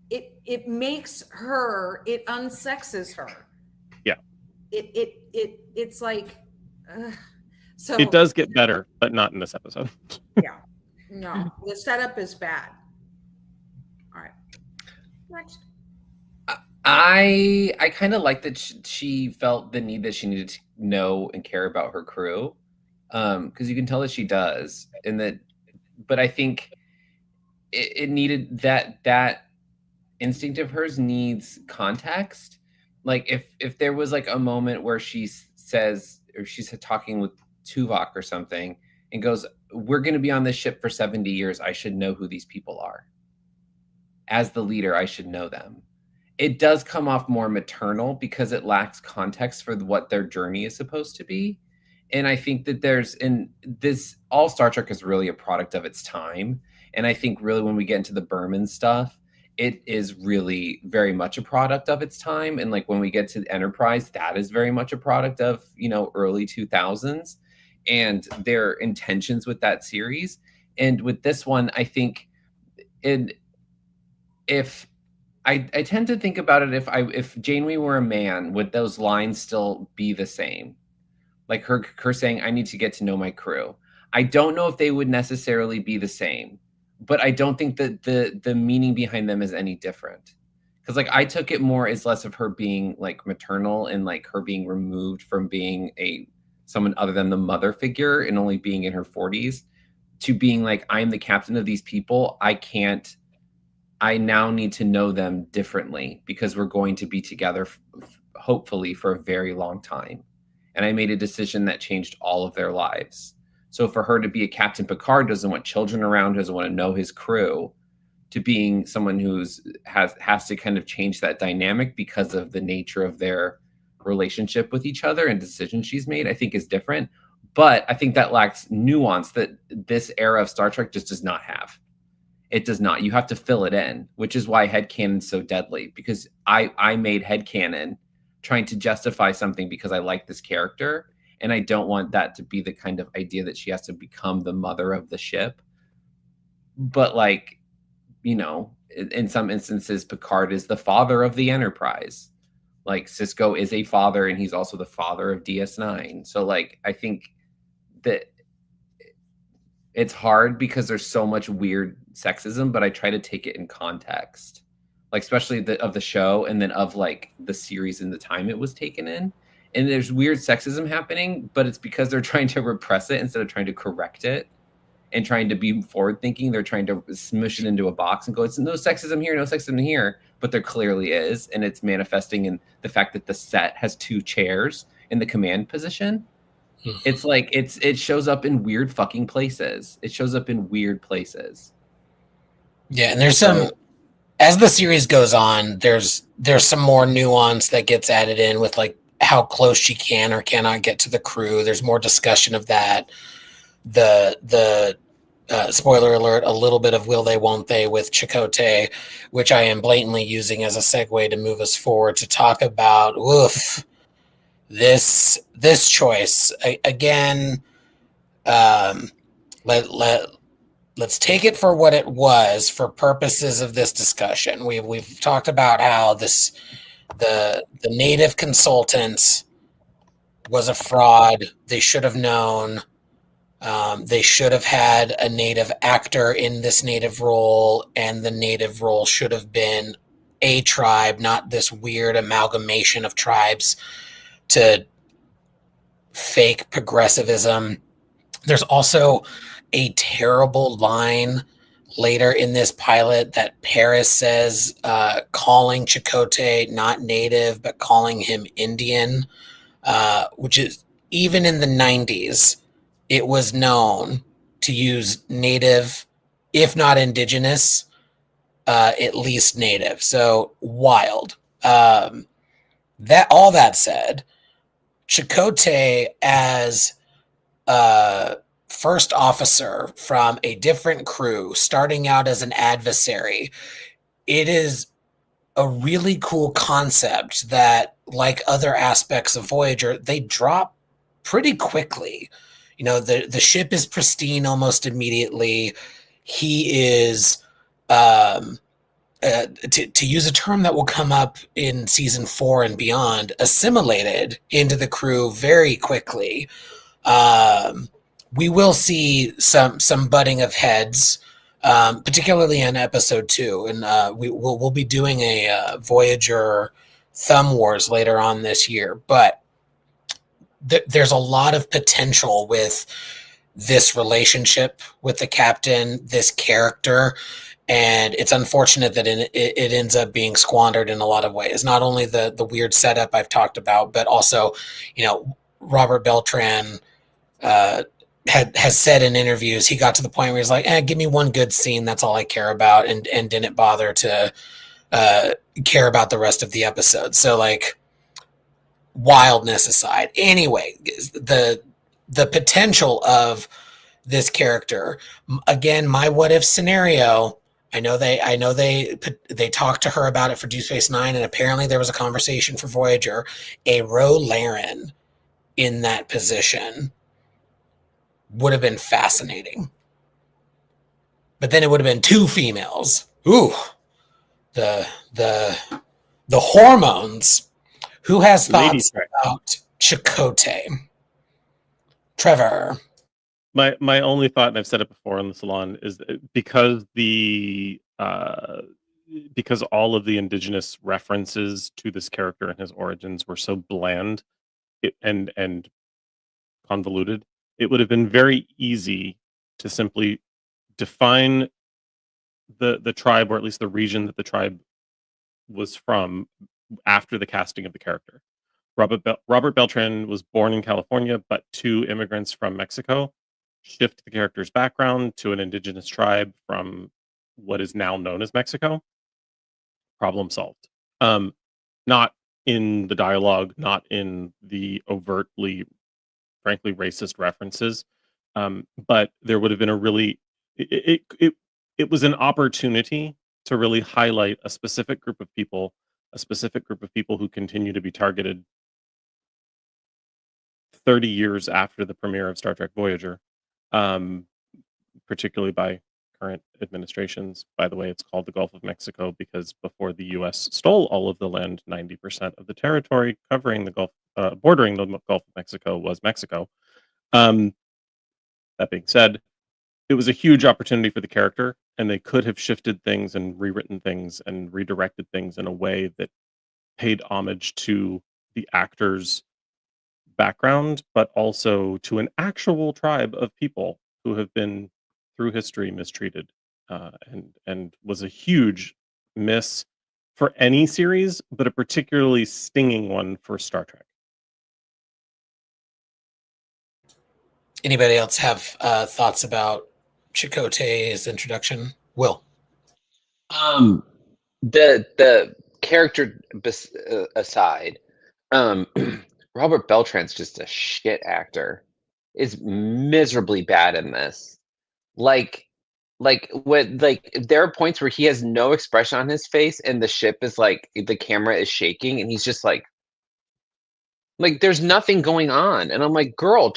It makes her, it unsexes her. Yeah. It's like, so it does get better, but not in this episode. Yeah. No, the setup is bad. All right. Next. I kind of like that she felt the need that she needed to know and care about her crew, because you can tell that she does, and that, but I think it needed that instinct of hers needs context. Like if there was like a moment where she says, or she's talking with Tuvok or something, and goes, "We're going to be on this ship for 70 years. I should know who these people are. As the leader, I should know them." It does come off more maternal because it lacks context for what their journey is supposed to be. And I think that all Star Trek is really a product of its time. And I think really when we get into the Berman stuff, it is really very much a product of its time. And like when we get to Enterprise, that is very much a product of, you know, early 2000s and their intentions with that series. And with this one, I think I tend to think about it, if Janeway were a man, would those lines still be the same? Like her saying, "I need to get to know my crew." I don't know if they would necessarily be the same, but I don't think that the meaning behind them is any different. Because like I took it more as less of her being like maternal and like her being removed from being someone other than the mother figure and only being in her 40s, to being like, I'm the captain of these people. I now need to know them differently because we're going to be together, hopefully, for a very long time. And I made a decision that changed all of their lives. So for her to be a Captain Picard, doesn't want children around, doesn't want to know his crew, to being someone who's has to kind of change that dynamic because of the nature of their relationship with each other and decisions she's made, I think is different. But I think that lacks nuance that this era of Star Trek just does not have. It does not. You have to fill it in, which is why headcanon's so deadly, because I made headcanon trying to justify something because I like this character, and I don't want that to be the kind of idea that she has to become the mother of the ship. But like, you know, in some instances, Picard is the father of the Enterprise. Like Sisko is a father, and he's also the father of DS9. So like, I think that it's hard because there's so much weird sexism, but I try to take it in context, like especially of the show and then of like the series and the time it was taken in. And there's weird sexism happening, but it's because they're trying to repress it instead of trying to correct it and trying to be forward thinking. They're trying to smush it into a box and go, it's no sexism here, no sexism here, but there clearly is. And it's manifesting in the fact that the set has 2 chairs in the command position. It's like it shows up in weird fucking places. It shows up in weird places. Yeah, and there's some, as the series goes on, there's some more nuance that gets added in with like how close she can or cannot get to the crew. There's more discussion of that. The spoiler alert, a little bit of will they, won't they with Chakotay, which I am blatantly using as a segue to move us forward to talk about, this choice. Again, let's take it for what it was for purposes of this discussion. We've talked about how the native consultant was a fraud. They should have known. They should have had a native actor in this native role, and the native role should have been a tribe, not this weird amalgamation of tribes to fake progressivism. There's also a terrible line later in this pilot that Paris says, calling Chakotay not native, but calling him Indian, which is, even in the 90s, it was known to use native, if not indigenous, at least native. So wild. All that said, Chakotay as first officer from a different crew, starting out as an adversary, it is a really cool concept that, like other aspects of Voyager, they drop pretty quickly. You know, the ship is pristine almost immediately. He is, to use a term that will come up in season 4 and beyond, assimilated into the crew very quickly. We will see some butting of heads, particularly in episode 2, and we'll be doing a Voyager Thumb Wars later on this year. But there's a lot of potential with this relationship with the captain, this character, and it's unfortunate that it ends up being squandered in a lot of ways. Not only the weird setup I've talked about, but also, you know, Robert Beltran has said in interviews, he got to the point where he's like, give me one good scene, that's all I care about, and didn't bother to care about the rest of the episode. So like, wildness aside, anyway, the potential of this character, again, my what if scenario, I know they talked to her about it for Deep Space Nine, and apparently there was a conversation for Voyager. A Ro Laren in that position would have been fascinating, but then it would have been 2 females. Ooh, the hormones. Who has thoughts about Chakotay? Trevor. My only thought, and I've said it before in the salon, is because because all of the indigenous references to this character and his origins were so bland and convoluted, it would have been very easy to simply define the tribe, or at least the region that the tribe was from, after the casting of the character. Robert Beltran was born in California, but 2 immigrants from Mexico shift the character's background to an indigenous tribe from what is now known as Mexico. Problem solved. Not in the dialogue, not in the overtly, frankly, racist references, but there would have been a really it was an opportunity to really highlight a specific group of people who continue to be targeted 30 years after the premiere of Star Trek Voyager, particularly by current administrations. By the way, it's called the Gulf of Mexico because before the U.S. stole all of the land, 90% of the territory covering the Gulf, bordering the Gulf of Mexico was Mexico. That being said, it was a huge opportunity for the character, and they could have shifted things and rewritten things and redirected things in a way that paid homage to the actor's background, but also to an actual tribe of people who have been through history mistreated, and was a huge miss for any series, but a particularly stinging one for Star Trek. Anybody else have thoughts about Chakotay's introduction? Will. The character aside, Robert Beltran's just a shit actor. Is miserably bad in this. Like there are points where he has no expression on his face, and the ship is like the camera is shaking, and he's just like there's nothing going on, and I'm like, girl,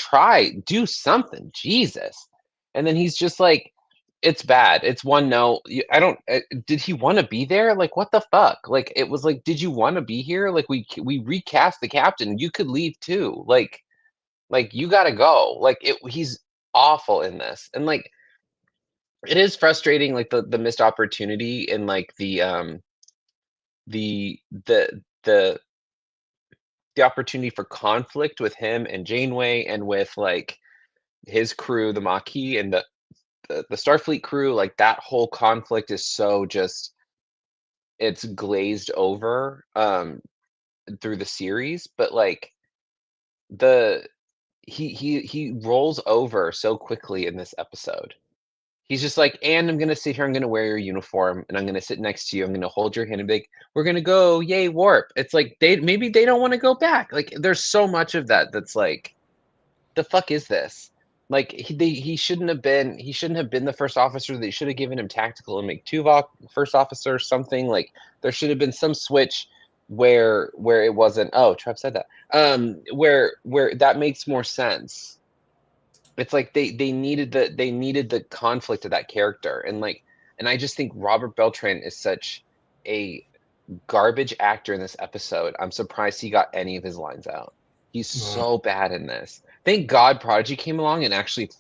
do something, Jesus. And then he's just like, it's bad. It's one note. I don't. Did he want to be there? Like, what the fuck? Like, it was like, did you want to be here? Like, we recast the captain. You could leave too. Like you gotta go. Like, he's awful in this, and like, it is frustrating. Like the missed opportunity and like the opportunity for conflict with him and Janeway and with like his crew, the Maquis and the Starfleet crew. Like that whole conflict is so just it's glazed over through the series, but like he rolls over so quickly in this episode. He's just like, and I'm gonna sit here, I'm gonna wear your uniform, and I'm gonna sit next to you, I'm gonna hold your hand and be like, we're gonna go, yay, warp. It's like maybe they don't want to go back. Like there's so much of that that's like, the fuck is this? Like he shouldn't have been the first officer. They should have given him tactical and make Tuvok first officer or something. Like there should have been some switch where it wasn't. Oh, Trev said that. Where that makes more sense. It's like they needed the conflict of that character, and I just think Robert Beltran is such a garbage actor in this episode. I'm surprised he got any of his lines out. He's so bad in this. Thank God Prodigy came along and actually,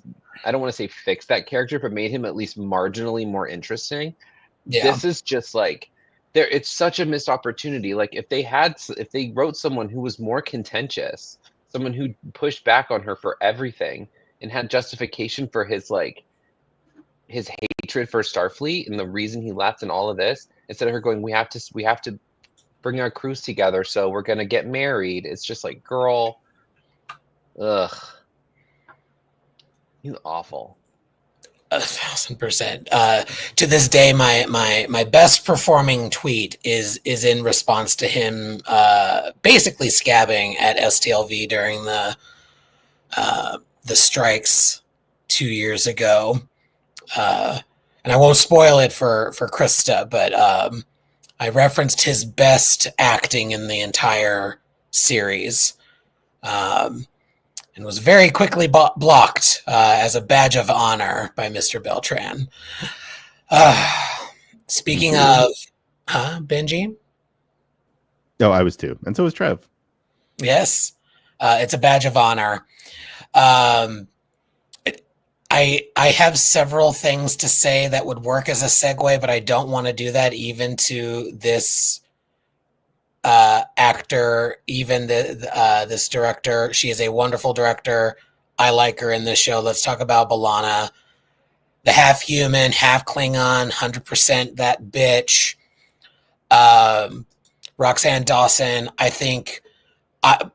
I don't want to say fixed that character, but made him at least marginally more interesting. Yeah. This is just like it's such a missed opportunity. Like if they wrote someone who was more contentious, someone who pushed back on her for everything and had justification for his hatred for Starfleet and the reason he left and all of this, instead of her going, we have to bring our crews together, so we're gonna get married. It's just like, girl, ugh, he's awful. 1,000%. To this day, my best performing tweet is in response to him basically scabbing at STLV during the strikes 2 years ago, and I won't spoil it for Krista, but I referenced his best acting in the entire series, and was very quickly blocked as a badge of honor by Mr. Beltran. Speaking of, Benji? No, I was too, and so was Trev. Yes, it's a badge of honor. I have several things to say that would work as a segue, but I don't want to do that even to this actor, even this director. She is a wonderful director. I like her in this show. Let's talk about B'Elanna, the half human, half Klingon, 100% that bitch. Roxanne Dawson. I think,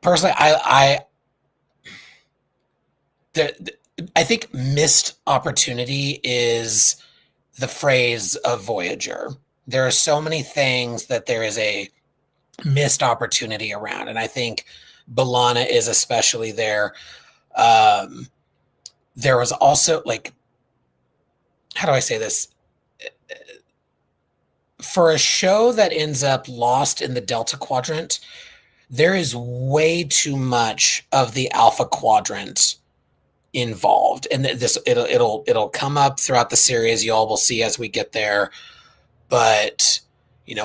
personally, I think missed opportunity is the phrase of Voyager. There are so many things that there is a missed opportunity around, and I think B'Elanna is especially there. There was also, like, how do I say this? For a show that ends up lost in the Delta Quadrant, there is way too much of the Alpha Quadrant involved, and it'll come up throughout the series. Y'all will see as we get there. But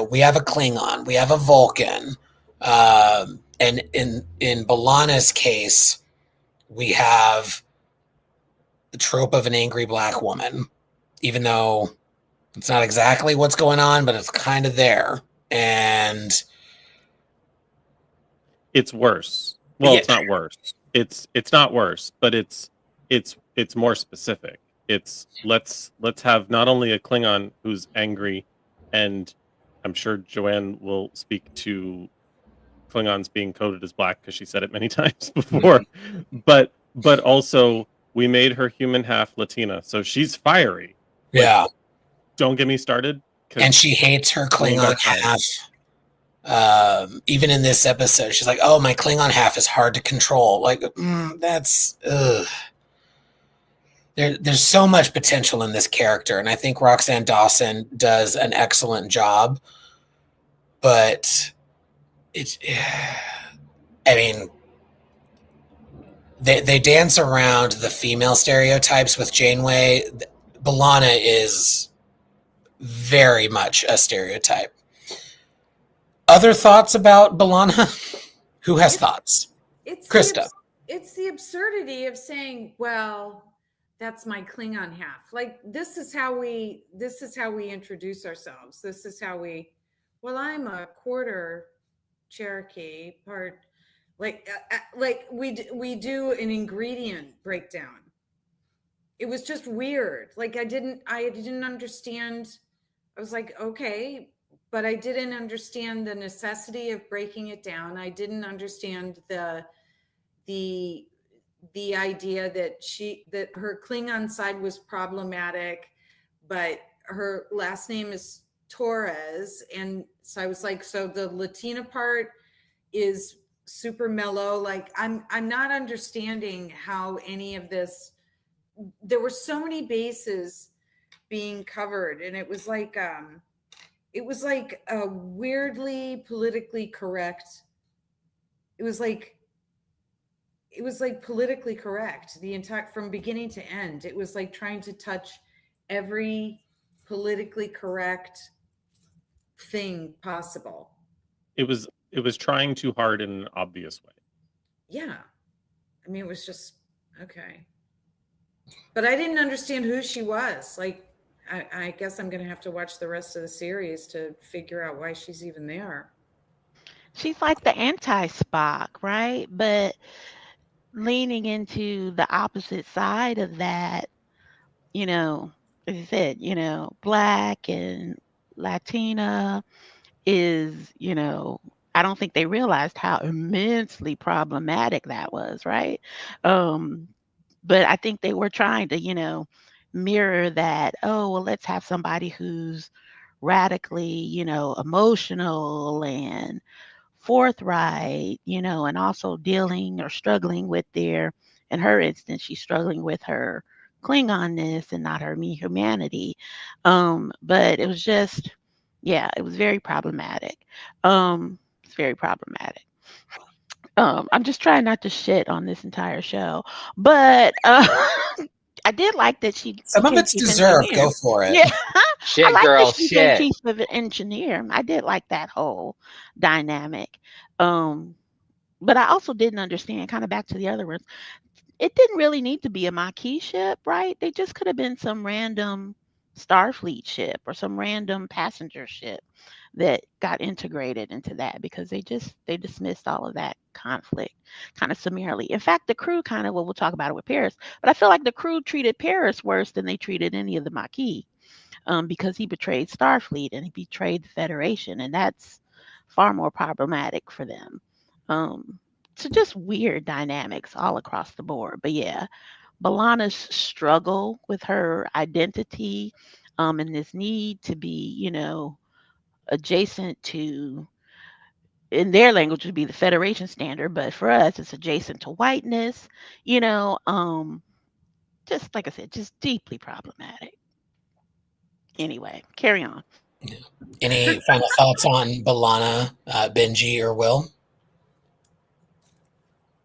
we have a Klingon, we have a Vulcan, and in B'Elanna's case, we have the trope of an angry black woman, even though it's not exactly what's going on, but it's kind of there. And it's worse. Well, yeah. It's not worse. It's not worse, but it's more specific. It's let's have not only a Klingon who's angry, and I'm sure Joanne will speak to Klingons being coded as black because she said it many times before, but also we made her human half Latina, so she's fiery. Yeah. Don't get me started. And she hates her Klingon half. Even in this episode, she's like, "Oh, my Klingon half is hard to control." Like, that's there's so much potential in this character, and I think Roxanne Dawson does an excellent job. But I mean, they dance around the female stereotypes with Janeway. B'Elanna is very much a stereotype. Other thoughts about B'Elanna? Who has thoughts? Krista. It's the absurdity of saying, well, that's my Klingon half. Like, this is how we introduce ourselves. This is how well, I'm a quarter Cherokee part. Like we do an ingredient breakdown. It was just weird. Like, I didn't understand. I was like, okay, but I didn't understand the necessity of breaking it down. I didn't understand the idea that her Klingon side was problematic, but her last name is Torres. And so I was like, so the Latina part is super mellow. Like, I'm not understanding how any of this, there were so many bases being covered, and it was like a weirdly politically correct. It was like politically correct the entire, from beginning to end. It was like trying to touch every politically correct thing possible. It was trying too hard in an obvious way. Yeah. I mean, it was just okay. But I didn't understand who she was. Like, I guess I'm going to have to watch the rest of the series to figure out why she's even there. She's like the anti-Spock, right? But leaning into the opposite side of that, as I said, Black and Latina is, I don't think they realized how immensely problematic that was, right? But I think they were trying to, mirror that. Oh, well, let's have somebody who's radically, emotional and forthright, and also dealing or struggling with in her instance, she's struggling with her Klingonness and not her humanity. But it was just, yeah, it was very problematic. It's very problematic. I'm just trying not to shit on this entire show, but I did like that she. Some of it's deserved. Go for it. Yeah, shit, I like girl, that she's shit. chief of an engineer. I did like that whole dynamic. But I also didn't understand. Kind of back to the other ones. It didn't really need to be a Maquis ship, right? They just could have been some random Starfleet ship or some random passenger ship that got integrated into that, because they dismissed all of that conflict kind of summarily. In fact, the crew kind of, well, we'll talk about it with Paris, but I feel like the crew treated Paris worse than they treated any of the Maquis, because he betrayed Starfleet and he betrayed the Federation, and that's far more problematic for them. So just weird dynamics all across the board. But yeah, B'Elanna's struggle with her identity, and this need to be, adjacent to, in their language would be the Federation standard, but for us it's adjacent to whiteness, you know, just like I said, just deeply problematic. Anyway, carry on. Yeah. Any final thoughts on Balana, Benji, or Will?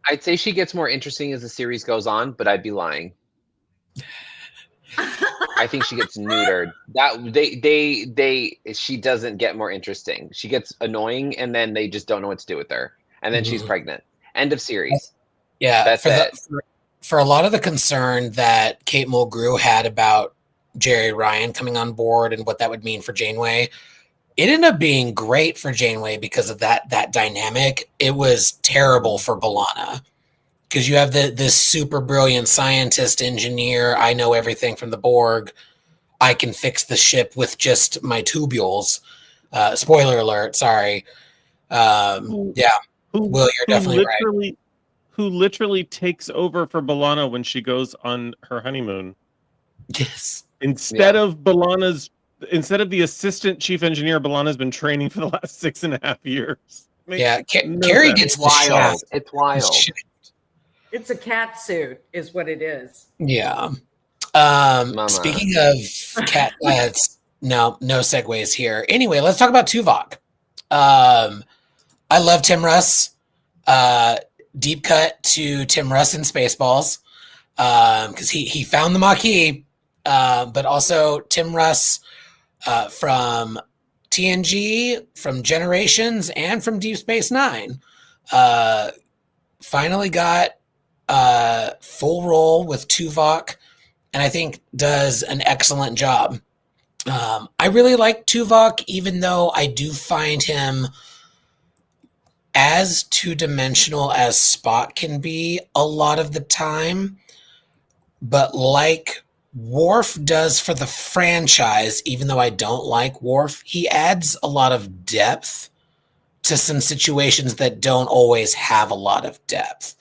I'd say she gets more interesting as the series goes on, but I'd be lying. I think she gets neutered. She doesn't get more interesting. She gets annoying, and then they just don't know what to do with her, and then she's pregnant. End of series. Yeah, That's it. For a lot of the concern that Kate Mulgrew had about Jerry Ryan coming on board and what that would mean for Janeway, it ended up being great for Janeway because of that dynamic. It was terrible for Balana because you have this super brilliant scientist, engineer. I know everything from the Borg. I can fix the ship with just my tubules. Spoiler alert, sorry. Yeah, Will, you're definitely right. Who literally takes over for Balana when she goes on her honeymoon. Yes. Instead of the assistant chief engineer, Balana's been training for the last 6.5 years. Carrie gets the wild. It's wild. It's a cat suit, is what it is. Yeah. Speaking of cat, no segues here. Anyway, let's talk about Tuvok. I love Tim Russ. Deep cut to Tim Russ in Spaceballs because he found the Maquis, but also Tim Russ from TNG, from Generations, and from Deep Space Nine. Finally got full role with Tuvok, and I think does an excellent job. I really like Tuvok, even though I do find him as two-dimensional as Spock can be a lot of the time. But like Worf does for the franchise, even though I don't like Worf, he adds a lot of depth to some situations that don't always have a lot of depth.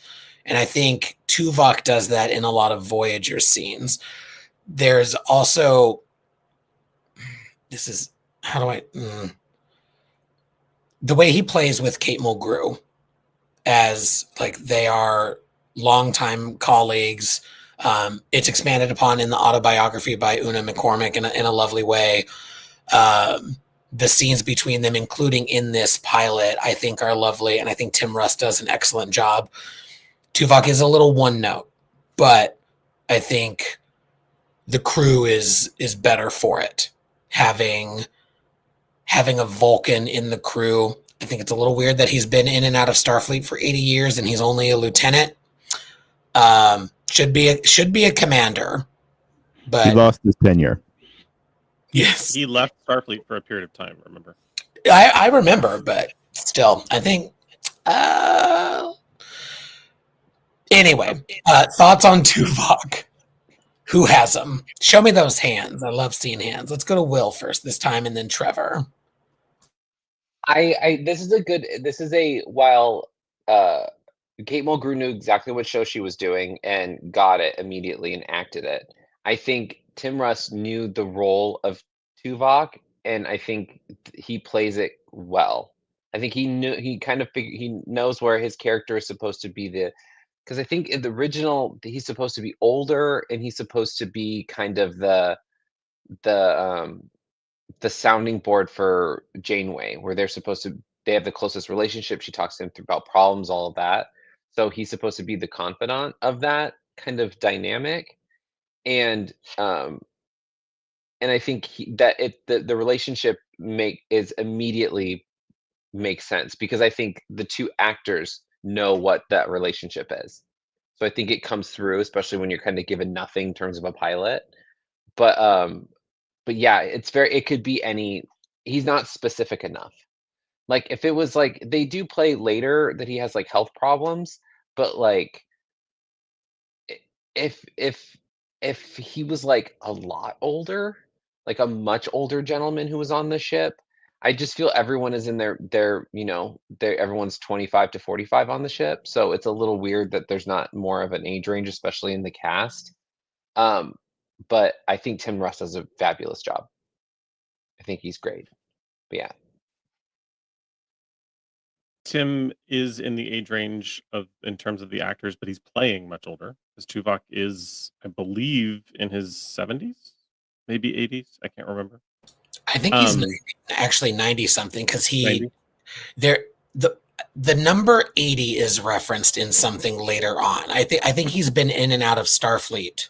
And I think Tuvok does that in a lot of Voyager scenes. There's also, the way he plays with Kate Mulgrew, as like they are longtime colleagues. It's expanded upon in the autobiography by Una McCormick in a lovely way. The scenes between them, including in this pilot, I think are lovely, and I think Tim Russ does an excellent job. Tuvok is a little one note, but I think the crew is better for it. Having a Vulcan in the crew. I think it's a little weird that he's been in and out of Starfleet for 80 years and he's only a lieutenant. Should be a commander, but he lost his tenure. Yes, he left Starfleet for a period of time. Remember? I remember, but still, I think. Anyway, thoughts on Tuvok? Who has them? Show me those hands. I love seeing hands. Let's go to Will first this time, and then Trevor. While Kate Mulgrew knew exactly what show she was doing and got it immediately and acted it, I think Tim Russ knew the role of Tuvok, and I think he plays it well. I think he knows where his character is supposed to be, because I think in the original he's supposed to be older and he's supposed to be kind of the sounding board for Janeway, where they have the closest relationship. She talks to him about problems, all of that. So he's supposed to be the confidant of that kind of dynamic. And I think the relationship immediately makes sense because I think the two actors know what that relationship is. So I think it comes through, especially when you're kind of given nothing in terms of a pilot. But yeah, it could be any. He's not specific enough. Like if it was like they do play later that he has like health problems, but like if he was like a lot older, like a much older gentleman who was on the ship, I just feel everyone is in everyone's 25 to 45 on the ship, so it's a little weird that there's not more of an age range, especially in the cast. but I think Tim Russ does a fabulous job. I think he's great. But yeah. Tim is in the age range in terms of the actors, but he's playing much older. Because Tuvok is, I believe, in his 70s, maybe 80s. I can't remember. I think he's actually 90 something because 90? the number 80 is referenced in something later on. I think he's been in and out of Starfleet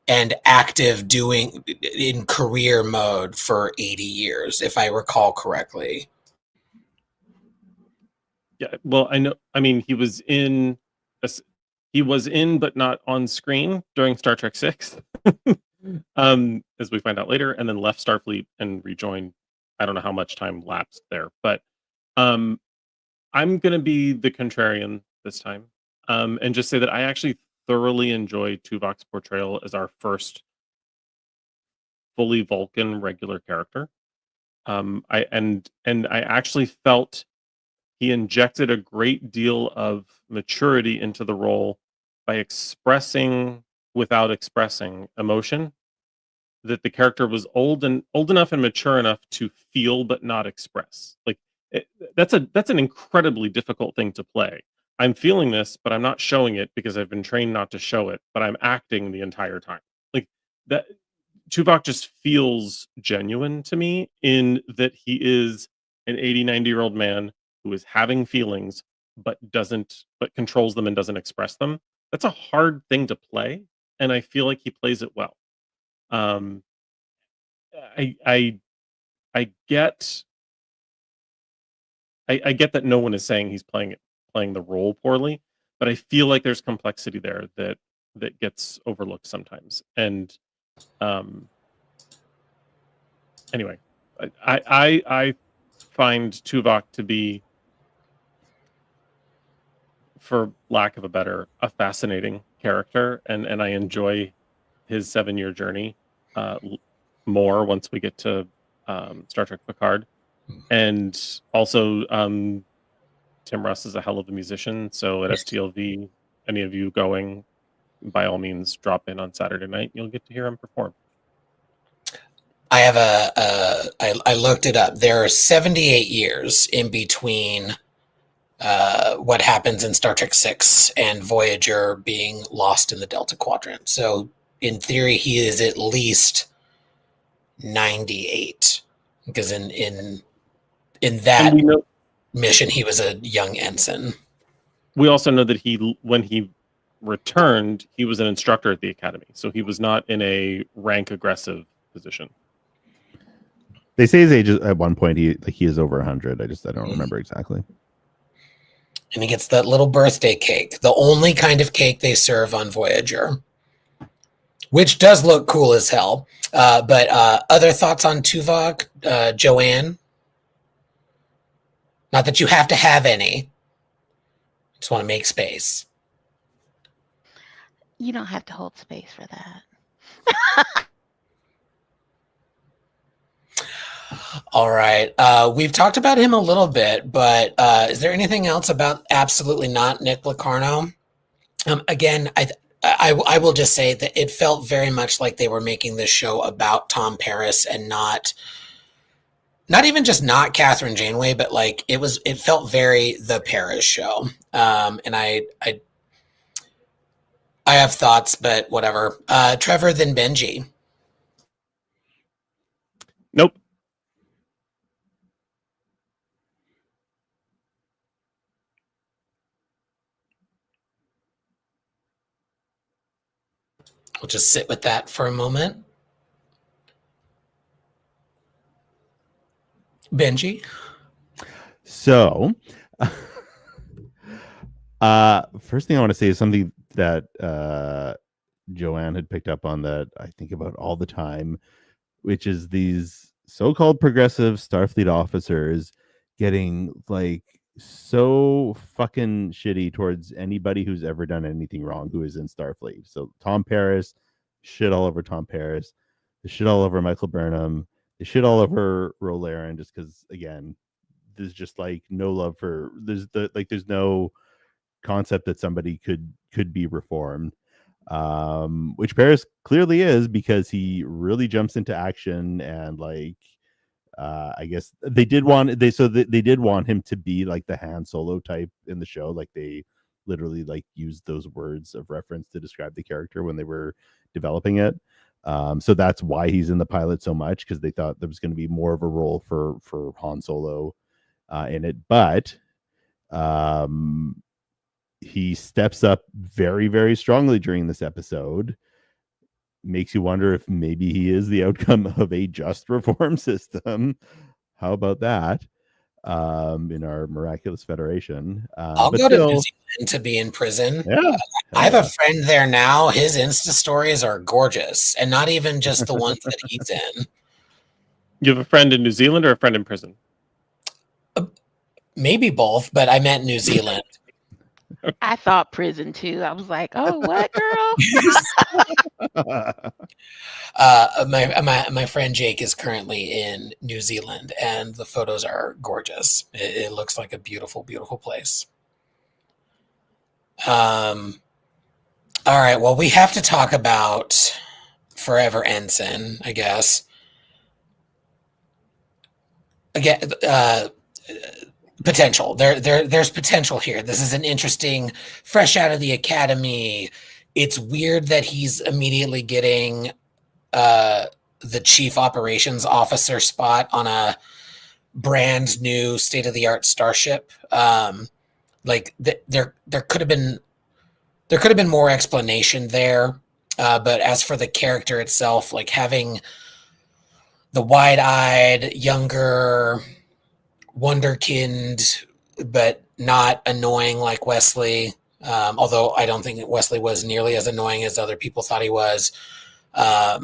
and active in career mode for 80 years, if I recall correctly. Yeah, well, I know. I mean, he was in, but not on screen during Star Trek 6, as we find out later, and then left Starfleet and rejoined. I don't know how much time lapsed there, but I'm going to be the contrarian this time, and just say that I actually thoroughly enjoy Tuvok's portrayal as our first fully Vulcan regular character. I actually felt he injected a great deal of maturity into the role by expressing without expressing emotion. That the character was old enough and mature enough to feel but not express. Like that's an incredibly difficult thing to play. I'm feeling this, but I'm not showing it because I've been trained not to show it, but I'm acting the entire time. Like that Tuvok just feels genuine to me in that he is an 80, 90-year-old man who is having feelings but controls them and doesn't express them. That's a hard thing to play, and I feel like he plays it well. I get that no one is saying he's playing the role poorly, but I feel like there's complexity there that gets overlooked sometimes. And anyway, I find Tuvok to be, for lack of a better, a fascinating character, and I enjoy his 7-year journey more once we get to Star Trek Picard. And also Tim Russ is a hell of a musician, so at STLV, any of you going, by all means drop in on Saturday night. You'll get to hear him perform. I have I looked it up. There are 78 years in between what happens in Star Trek 6 and Voyager being lost in the Delta Quadrant. So in theory, he is at least 98, because in that mission he was a young ensign. We also know that when he returned, he was an instructor at the academy, so he was not in a rank aggressive position. They say his age at one point he is over 100. I don't remember exactly. And he gets that little birthday cake, the only kind of cake they serve on Voyager, which does look cool as hell. But other thoughts on Tuvok, Joanne? Not that you have to have any. Just want to make space. You don't have to hold space for that. All right. We've talked about him a little bit, but is there anything else about Absolutely Not Nick Locarno? Again, I will just say that it felt very much like they were making this show about Tom Paris and not even just not Catherine Janeway, but like it felt very the Paris show. And I have thoughts, but whatever. Trevor, then Benji. Nope. We'll just sit with that for a moment. Benji? So, first thing I want to say is something that Joanne had picked up on that I think about all the time, which is these so-called progressive Starfleet officers getting like so fucking shitty towards anybody who's ever done anything wrong who is in Starfleet. So Tom Paris, shit all over Tom Paris, the shit all over Michael Burnham, the shit all over Rolaren, just because again, there's just like no love for there's no concept that somebody could be reformed. which Paris clearly is, because he really jumps into action. And like, I guess they did want him to be like the Han Solo type in the show. Like they literally like used those words of reference to describe the character when they were developing it. So that's why he's in the pilot so much, because they thought there was going to be more of a role for Han Solo in it. But he steps up very, very strongly during this episode. Makes you wonder if maybe he is the outcome of a just reform system. How about that? In our miraculous federation. I'll go to New Zealand to be in prison. Yeah. I have a friend there now. His Insta stories are gorgeous, and not even just the ones that he's in. You have a friend in New Zealand or a friend in prison? Maybe both, but I meant New Zealand. I thought prison too. I was like, oh, what, girl? My friend Jake is currently in New Zealand, and the photos are gorgeous. It looks like a beautiful, beautiful place. All right. Well, we have to talk about Forever Ensign, I guess. Again, potential. There's potential here. This is an interesting, fresh out of the academy. It's weird that he's immediately getting the chief operations officer spot on a brand new state-of-the-art starship. Like there could have been more explanation there. But as for the character itself, like having the wide-eyed, younger wonderkind, but not annoying like Wesley. Although I don't think Wesley was nearly as annoying as other people thought he was. Yeah,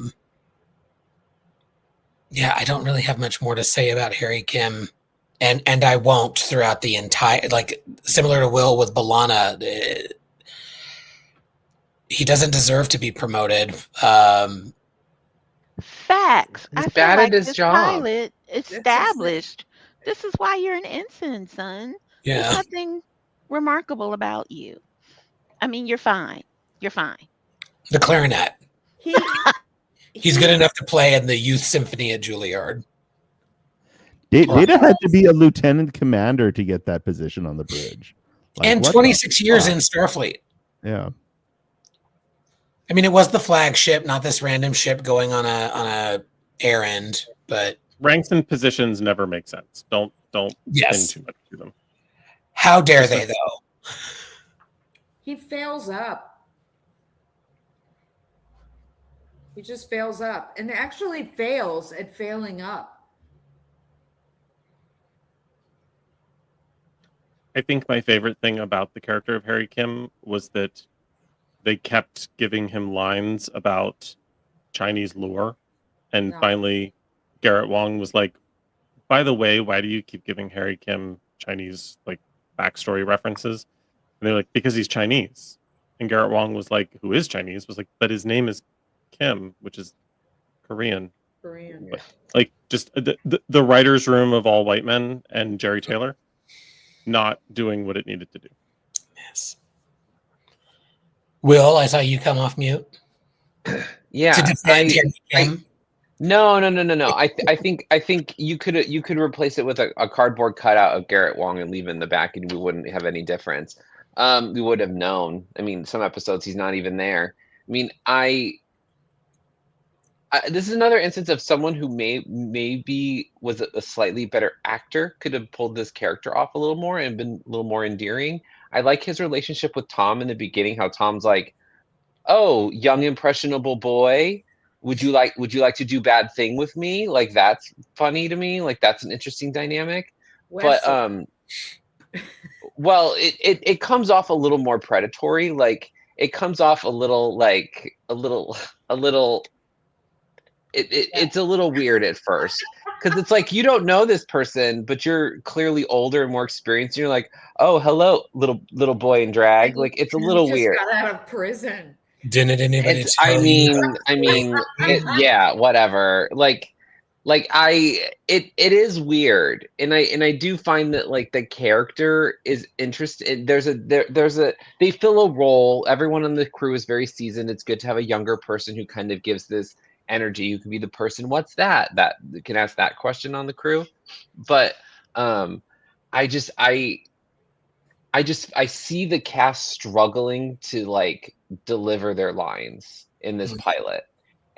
I don't really have much more to say about Harry Kim, and I won't throughout the entire, like, similar to Will with B'Elanna. He doesn't deserve to be promoted. Facts. He's I feel bad like at his this job. pilot established. This is why you're an ensign, son. Yeah. There's nothing remarkable about you. I mean, you're fine. You're fine. The clarinet. He's good enough to play in the youth symphony at Juilliard. Data had to be a lieutenant commander to get that position on the bridge. Like, and 26 years in Starfleet. Yeah. I mean, it was the flagship, not this random ship going on a errand, but ranks and positions never make sense. Don't yes. pin too much to them. How dare they, though? He fails up. He just fails up, and actually fails at failing up. I think my favorite thing about the character of Harry Kim was that they kept giving him lines about Chinese lore. And finally, Garrett Wang was like, by the way, why do you keep giving Harry Kim Chinese like backstory references? And they're like, because he's Chinese. And Garrett Wang was like, who is Chinese? Was like, but his name is Kim, which is Korean. But, like, just the writer's room of all white men and Jerry Taylor not doing what it needed to do. Yes. Will, I saw you come off mute. Yeah. To defend Kim. No. I think you could replace it with a cardboard cutout of Garrett Wang and leave it in the back, and we wouldn't have any difference. We would have known. I mean, some episodes he's not even there. I mean, this is another instance of someone who maybe was a slightly better actor, could have pulled this character off a little more and been a little more endearing. I like his relationship with Tom in the beginning, how Tom's like, oh, young impressionable boy, would you like to do bad thing with me? Like, that's funny to me. Like, that's an interesting dynamic. Wesley. But well, it comes off a little more predatory. Like, it comes off a little it's a little weird at first, because it's like, you don't know this person, but you're clearly older and more experienced. And you're like, oh, hello, little boy in drag. Like, it's a little weird. Got out of prison. Didn't anybody yeah, whatever. Like, Like it is weird, and I do find that like the character is interesting. There's a they fill a role. Everyone on the crew is very seasoned. It's good to have a younger person who kind of gives this energy. Who can be the person, what's that can ask that question on the crew. But I just I see the cast struggling to like deliver their lines in this pilot,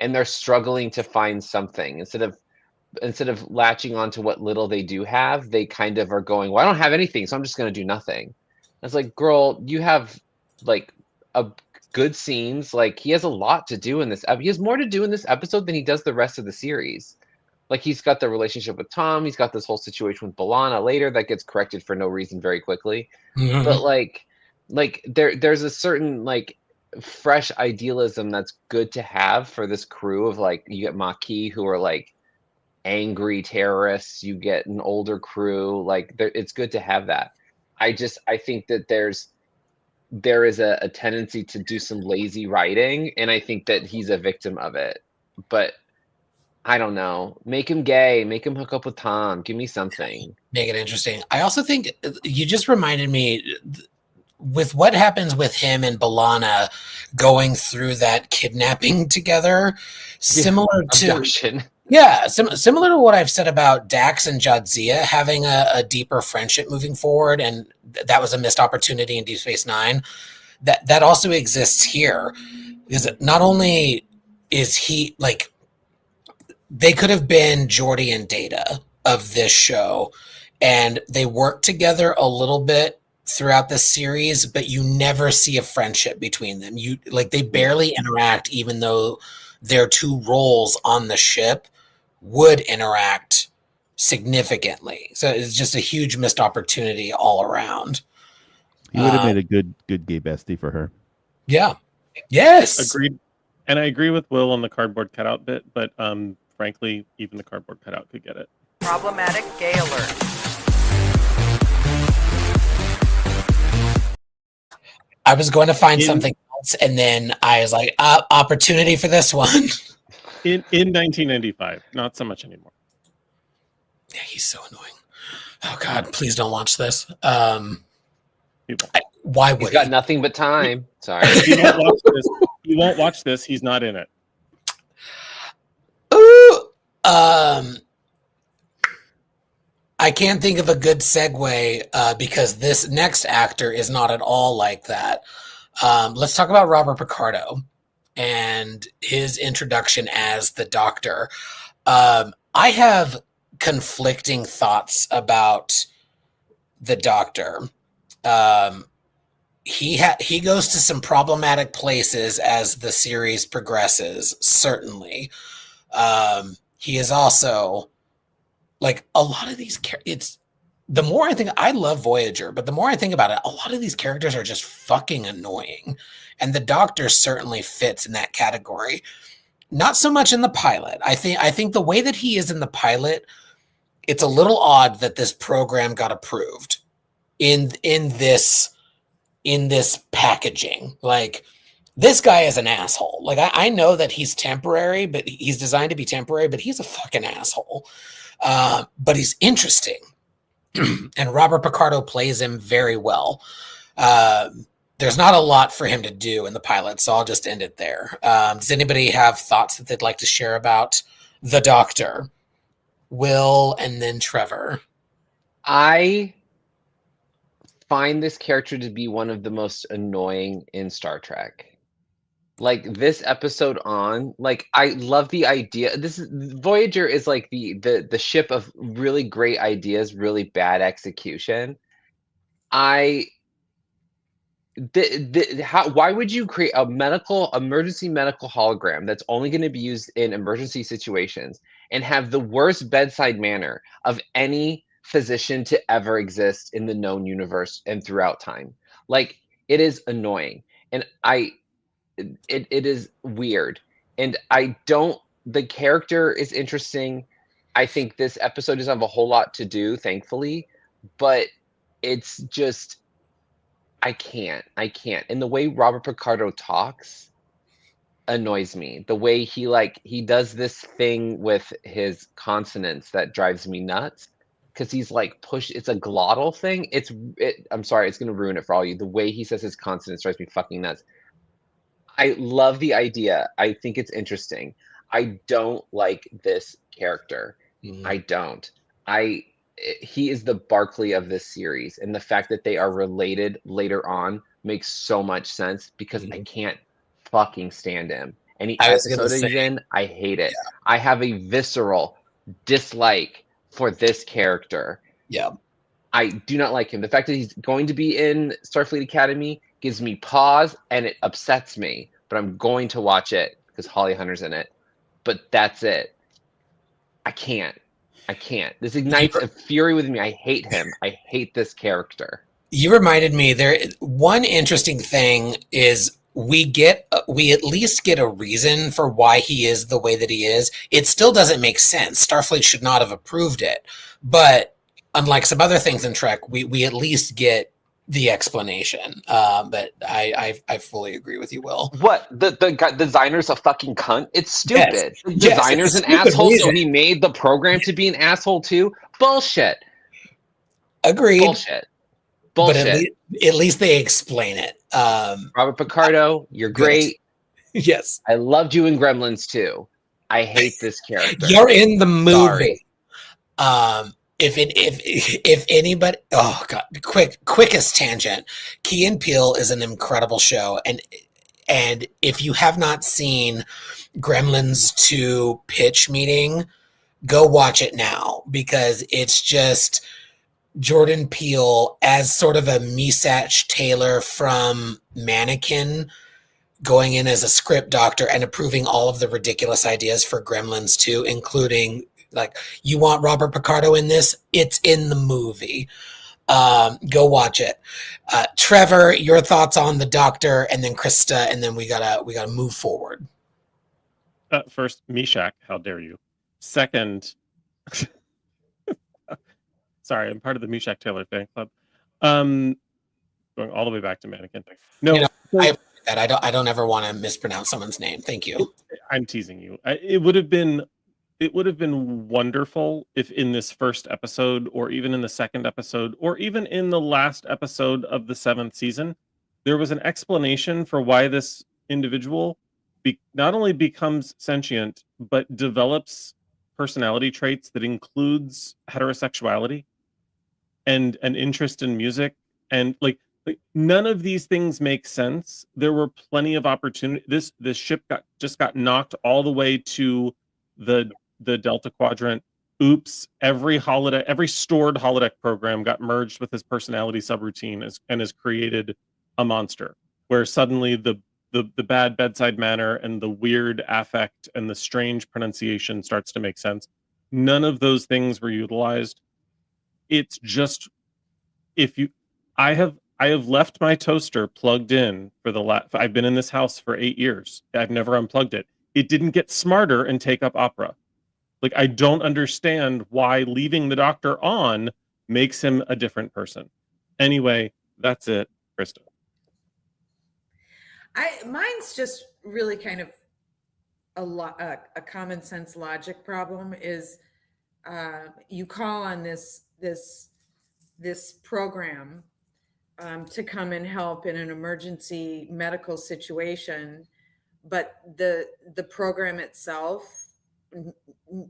and they're struggling to find something instead of latching on to what little they do have. They kind of are going, well, I don't have anything, so I'm just going to do nothing. It's like, girl, you have like a good scenes. Like he has a lot to do in this. He has more to do in this episode than he does the rest of the series. Like he's got the relationship with Tom. He's got this whole situation with Balana later that gets corrected for no reason very quickly. But like there's a certain like fresh idealism that's good to have for this crew of like you get Maquis who are like angry terrorists, you get an older crew, like it's good to have that. I think that there is a tendency to do some lazy writing, and I think that he's a victim of it. But I don't know, make him gay, make him hook up with Tom, give me something, make it interesting. I also think you just reminded me with what happens with him and Balana going through that kidnapping together, similar to abduction. Yeah, similar to what I've said about Dax and Jadzia having a deeper friendship moving forward, and that was a missed opportunity in Deep Space Nine. That also exists here, because not only is he like they could have been Geordi and Data of this show, and they work together a little bit throughout the series, but you never see a friendship between them. You like they barely interact, even though their two roles on the ship would interact significantly. So it's just a huge missed opportunity all around. He would have made a good gay bestie for her. Yeah. Yes. Agreed. And I agree with Will on the cardboard cutout bit, but frankly, even the cardboard cutout could get it. Problematic gay alert. I was going to find something else, and then I was like, opportunity for this one. In 1995, not so much anymore. Yeah, he's so annoying. Oh God, please don't watch this. Why would He's got nothing but time? Sorry. He won't watch this. He's not in it. Ooh, I can't think of a good segue because this next actor is not at all like that. Let's talk about Robert Picardo and his introduction as the Doctor. I have conflicting thoughts about the Doctor. He goes to some problematic places as the series progresses, certainly. He is also like a lot of these it's the more I think, I love Voyager, but the more I think about it, a lot of these characters are just fucking annoying. And the Doctor certainly fits in that category. Not so much in the pilot. I think the way that he is in the pilot, it's a little odd that this program got approved in this packaging. Like, this guy is an asshole. Like, I know that he's temporary, but he's designed to be temporary, but he's a fucking asshole. But he's interesting. And Robert Picardo plays him very well. There's not a lot for him to do in the pilot, so I'll just end it there. Does anybody have thoughts that they'd like to share about the Doctor? Will, and then Trevor. I find this character to be one of the most annoying in Star Trek. Like, this episode on, like, I love the idea. Voyager is like the ship of really great ideas, really bad execution. Why would you create a emergency medical hologram that's only going to be used in emergency situations and have the worst bedside manner of any physician to ever exist in the known universe and throughout time? Like, it is annoying, and it is weird, and the character is interesting. I think this episode doesn't have a whole lot to do, thankfully, but it's just, I can't. And the way Robert Picardo talks, annoys me. The way he does this thing with his consonants that drives me nuts. Because he's like it's a glottal thing. I'm sorry, it's gonna ruin it for all you. The way he says his consonants drives me fucking nuts. I love the idea. I think it's interesting. I don't like this character. I don't. He is the Barkley of this series, and the fact that they are related later on makes so much sense because I can't fucking stand him. Any I was gonna episode he's say, in, I hate it. I have a visceral dislike for this character. yeah. I do not like him. The fact that he's going to be in Starfleet Academy gives me pause and it upsets me. But I'm going to watch it because Holly Hunter's in it. But that's it. I can't. This ignites a fury within me. I hate him. I hate this character. You reminded me there. One interesting thing is we at least get a reason for why he is the way that he is. It still doesn't make sense. Starfleet should not have approved it. But unlike some other things in Trek, we at least get the explanation. But I fully agree with you, Will. What? The designer's a fucking cunt? It's stupid. Yes. The designer's an asshole, so he made the program to be an asshole too? Bullshit. Agreed. Bullshit. But at least they explain it. Robert Picardo, you're great. Yes. I loved you in Gremlins too. I hate this character. You're in the movie. Sorry. If anybody, oh god, quickest tangent. Key and Peele is an incredible show, and if you have not seen Gremlins 2 pitch meeting, go watch it now because it's just Jordan Peele as sort of a Misach Taylor from Mannequin going in as a script doctor and approving all of the ridiculous ideas for Gremlins 2, including like, you want Robert Picardo in this? It's in the movie. Go watch it. Trevor, your thoughts on the Doctor, and then Krista, and then we gotta move forward. First, Meshack, how dare you? Second, sorry, I'm part of the Meshack Taylor fan club. Going all the way back to Mannequin. No, I don't ever want to mispronounce someone's name. Thank you. I'm teasing you. It would have been wonderful if in this first episode, or even in the second episode, or even in the last episode of the 7th season, there was an explanation for why this individual not only becomes sentient, but develops personality traits that includes heterosexuality and an interest in music. And like none of these things make sense. There were plenty of opportunity. This ship just got knocked all the way to the Delta Quadrant. Oops, every stored holodeck program got merged with his personality subroutine and has created a monster where suddenly the bad bedside manner and the weird affect and the strange pronunciation starts to make sense. None of those things were utilized. It's just I have left my toaster plugged in for I've been in this house for 8 years. I've never unplugged it. It didn't get smarter and take up opera. Like, I don't understand why leaving the Doctor on makes him a different person. Anyway, that's it, Krista. Mine's just really kind of a common sense logic problem. Is you call on this program to come and help in an emergency medical situation, but the program itself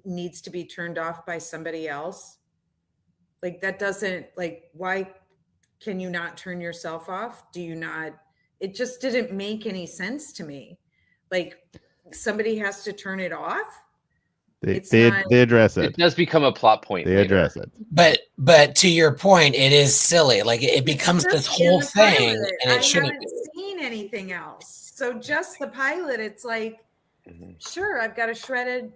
needs to be turned off by somebody else. Like, that doesn't, like, why can you not turn yourself off? Do you not? It just didn't make any sense to me. Like, somebody has to turn it off. They address it. It does become a plot point. They address it. But to your point, it is silly. Like, it becomes this whole thing, and it shouldn't. I haven't seen anything else. So just the pilot, it's like, sure, I've got a shredded,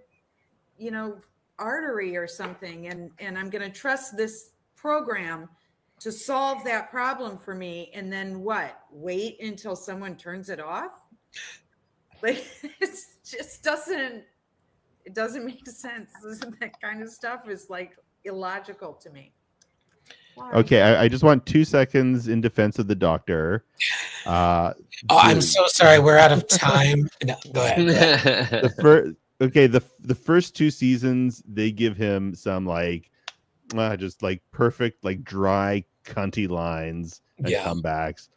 artery or something, and I'm going to trust this program to solve that problem for me. And then what? Wait until someone turns it off? Like, it just doesn't make sense. That kind of stuff is like illogical to me. Okay, I just want 2 seconds in defense of the Doctor. I'm so sorry. We're out of time. No, go ahead. The first 2 seasons, they give him some just like perfect, like dry, cunty lines and comebacks.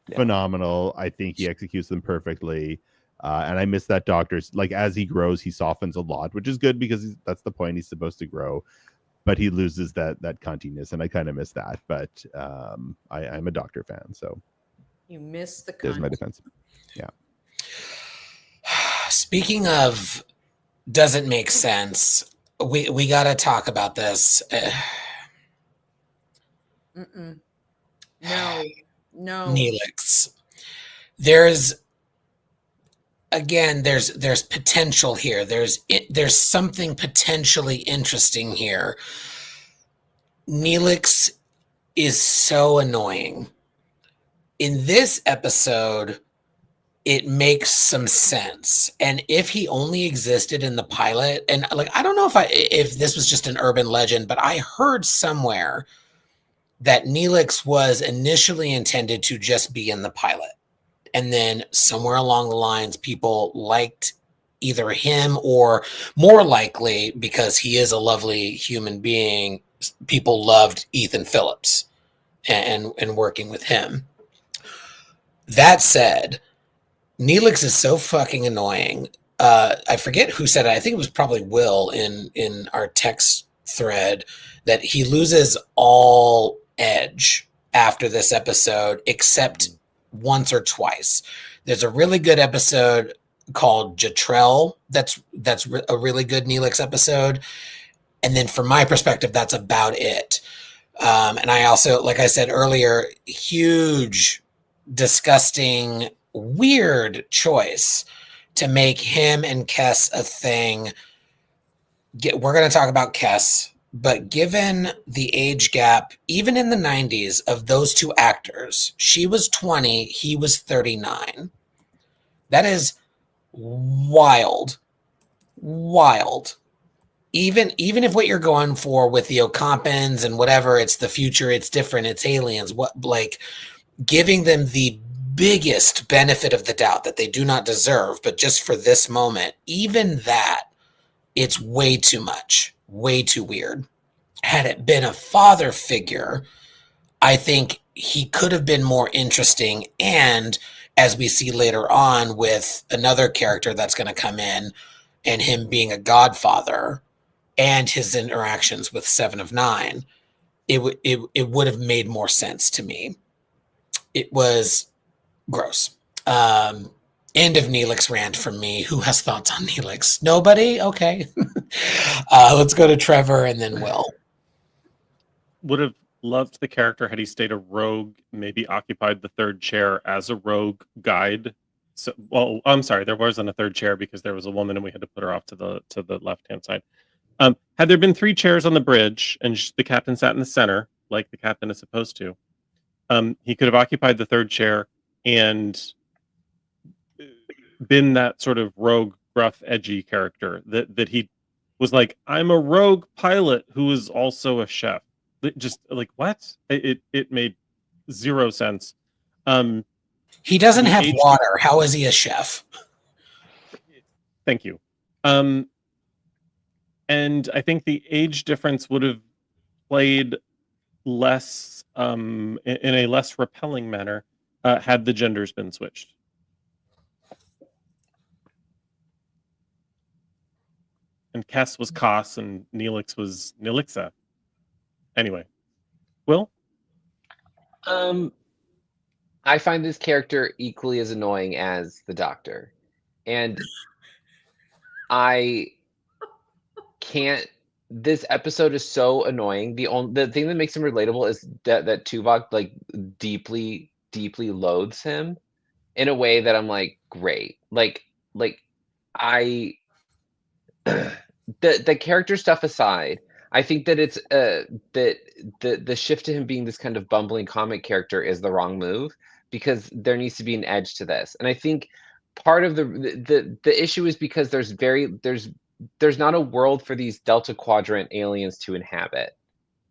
Yeah. Phenomenal. I think he executes them perfectly. And I miss that Doctor. Like, as he grows, he softens a lot, which is good because that's the point. He's supposed to grow. But he loses that cuntiness, and I kind of miss that. But I'm a Doctor fan, so You miss the there's my cunt. defense. Yeah. Speaking of doesn't make sense, we got to talk about this. No. Neelix. There's potential here. There's something potentially interesting here. Neelix is so annoying. In this episode, it makes some sense. And if he only existed in the pilot, and like, I don't know if this was just an urban legend, but I heard somewhere that Neelix was initially intended to just be in the pilot. And then somewhere along the lines, people liked either him, or more likely, because he is a lovely human being, people loved Ethan Phillips and working with him. That said, Neelix is so fucking annoying. I forget who said it. I think it was probably Will in our text thread, that he loses all edge after this episode, except once or twice. There's a really good episode called Jatrell. That's a really good Neelix episode. And then from my perspective, that's about it. And I also, like I said earlier, huge, disgusting, weird choice to make him and Kes a thing. We're going to talk about Kes, but given the age gap, even in the 90s, of those two actors, she was 20, he was 39. That is wild. Even if what you're going for with the Ocampans and whatever, it's the future, it's different, it's aliens, giving them the biggest benefit of the doubt that they do not deserve, but just for this moment, even that, it's way too much, way too weird. Had it been a father figure, I think he could have been more interesting. And as we see later on with another character that's going to come in, and him being a godfather and his interactions with Seven of Nine, it would have made more sense to me. It was gross. End of Neelix rant from me. Who has thoughts on Neelix? Nobody? Okay. Let's go to Trevor and then Will. Would have loved the character had he stayed a rogue, maybe occupied the third chair as a rogue guide. So, well, I'm sorry, there wasn't a third chair because there was a woman and we had to put her off to the left-hand side. Had there been 3 chairs on the bridge and the captain sat in the center, like the captain is supposed to, he could have occupied the third chair and been that sort of rogue, gruff, edgy character that he was like, I'm a rogue pilot who is also a chef. Just like, what? It made zero sense. He doesn't have water. How is he a chef? Thank you. And I think the age difference would have played less in a less repelling manner had the genders been switched. And Kes was Kos and Neelix was Neelixa. Anyway, Will? I find this character equally as annoying as the Doctor. And I can't. This episode is so annoying. The thing that makes him relatable is that Tuvok like deeply loathes him in a way that I'm like, great. Like I the character stuff aside, I think that it's that the shift to him being this kind of bumbling comic character is the wrong move, because there needs to be an edge to this. And I think part of the issue is because there's not a world for these Delta Quadrant aliens to inhabit.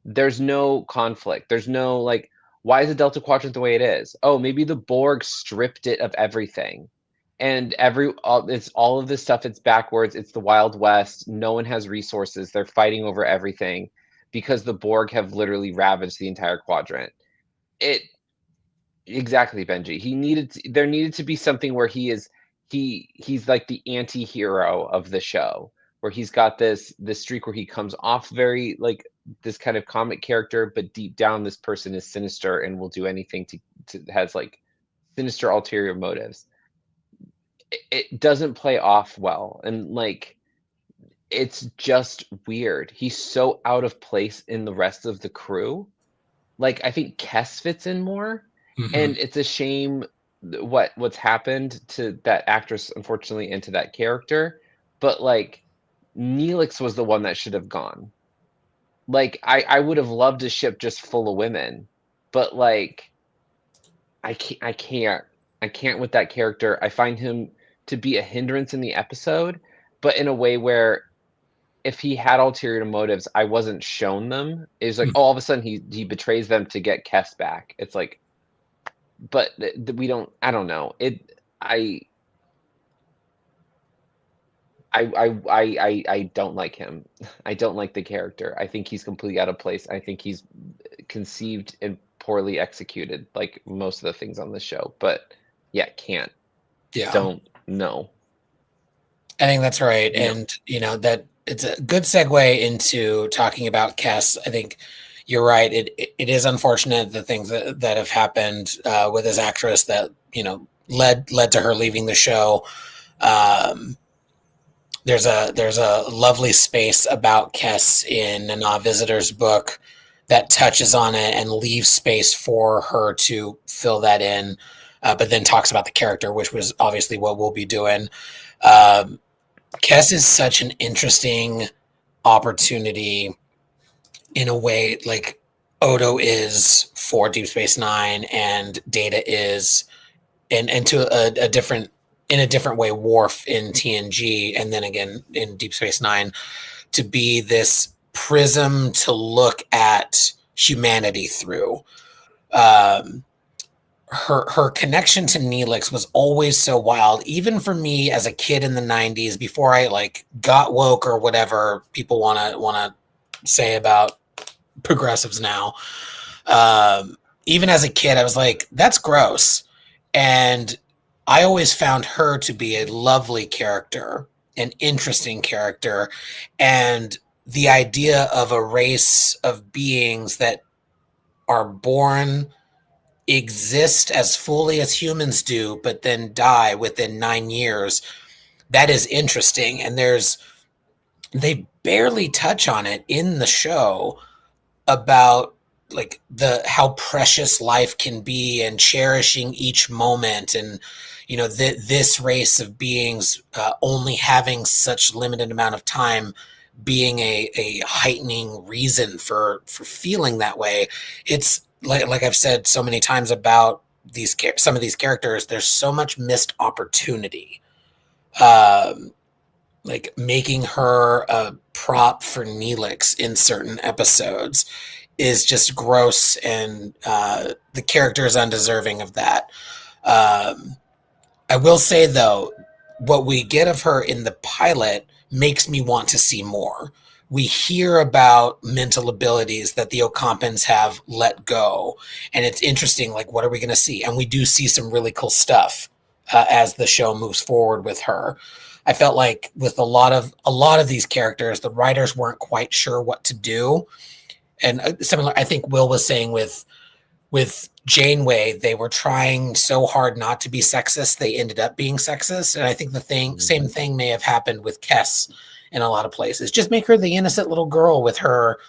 There's no conflict. There's no like, why is the Delta Quadrant the way it is? Oh, maybe the Borg stripped it of everything. And it's all of this stuff. It's backwards. It's the Wild West. No one has resources. They're fighting over everything because the Borg have literally ravaged the entire quadrant. Exactly, Benji. There needed to be something where he's like the anti-hero of the show, where he's got this streak where he comes off very like this kind of comic character, but deep down this person is sinister and will do anything to has like sinister ulterior motives. It doesn't play off well, and like it's just weird. He's so out of place in the rest of the crew. Like I think Kess fits in more. And it's a shame what's happened to that actress, unfortunately, and to that character. But like, Neelix was the one that should have gone. Like, I would have loved a ship just full of women, but like, I can't with that character. I find him to be a hindrance in the episode, but in a way where if he had ulterior motives, I wasn't shown them. It's like, all of a sudden he betrays them to get Kess back. It's like, but we don't. I don't know. I don't like him. I don't like the character. I think he's completely out of place. I think he's conceived and poorly executed, like most of the things on the show. But yeah, can't. Yeah. Don't know. I think that's right. Yeah. And that it's a good segue into talking about Kess. I think you're right. It is unfortunate the things that have happened with this actress that led to her leaving the show. There's a lovely space about Kess in a visitor's book that touches on it and leaves space for her to fill that in, but then talks about the character, which was obviously what we'll be doing. Kess is such an interesting opportunity in a way like Odo is for Deep Space Nine and Data is and to a different way Worf in TNG and then again in Deep Space Nine, to be this prism to look at humanity through. Her connection to Neelix was always so wild, even for me as a kid in the 90s, before I like got woke or whatever people want to say about progressives now. Even as a kid, I was like, that's gross. And I always found her to be a lovely character, an interesting character. And the idea of a race of beings that are born, exist as fully as humans do, but then die within 9 years, that is interesting. And they barely touch on it in the show about like how precious life can be and cherishing each moment, and this race of beings only having such limited amount of time being a heightening reason for feeling that way. It's like I've said so many times about some of these characters, there's so much missed opportunity. Like making her a prop for Neelix in certain episodes is just gross, and the character is undeserving of that. I will say, though, what we get of her in the pilot makes me want to see more. We hear about mental abilities that the Ocampans have let go, and it's interesting, like, what are we going to see? And we do see some really cool stuff as the show moves forward with her. I felt like with a lot of these characters, the writers weren't quite sure what to do. And similar, I think Will was saying with Janeway, they were trying so hard not to be sexist, they ended up being sexist. And I think same thing may have happened with Kess in a lot of places. Just make her the innocent little girl with her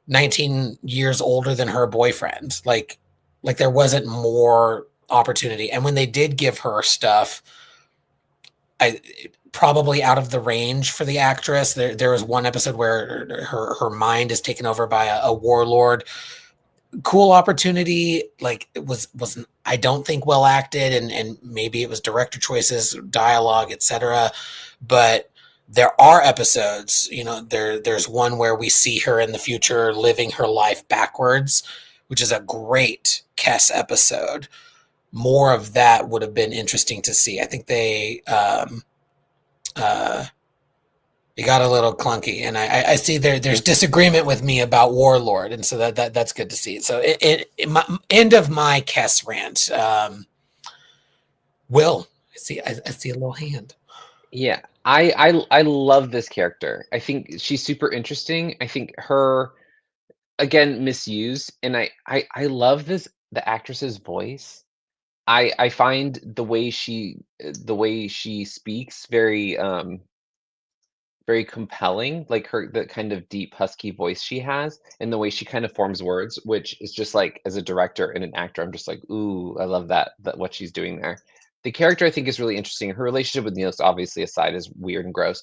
19 years older than her boyfriend. Like there wasn't more opportunity. And when they did give her stuff, probably out of the range for the actress. There was one episode where her mind is taken over by a warlord. Cool opportunity. Like it wasn't, I don't think well acted, and maybe it was director choices, dialogue, etc. But there are episodes, there's one where we see her in the future living her life backwards, which is a great Kes episode. More of that would have been interesting to see. I think it got a little clunky, and I see there's disagreement with me about Warlord, and so that's good to see. So end of my Kes rant. Will, I see a little hand. Yeah, I love this character. I think she's super interesting. I think her, again, misused, and I love the actress's voice. I find the way she speaks very compelling, like the kind of deep husky voice she has, and the way she kind of forms words, which is just like, as a director and an actor, I'm just like, ooh, I love that what she's doing there. The character I think is really interesting. Her relationship with Neelix, obviously aside, is weird and gross,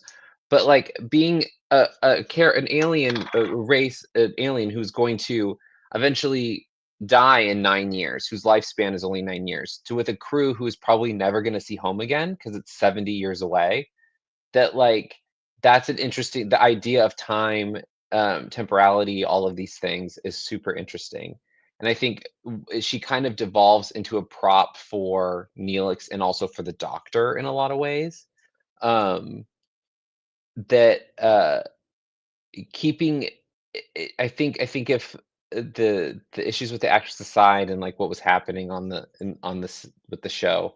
but like being an alien, an alien who's going to eventually die in 9 years, whose lifespan is only 9 years, to with a crew who is probably never going to see home again because it's 70 years away. That like that's an interesting, the idea of time, temporality, all of these things is super interesting. And I think she kind of devolves into a prop for Neelix and also for the Doctor in a lot of ways. That keeping, I think if the issues with the actress aside and like what was happening on this with the show,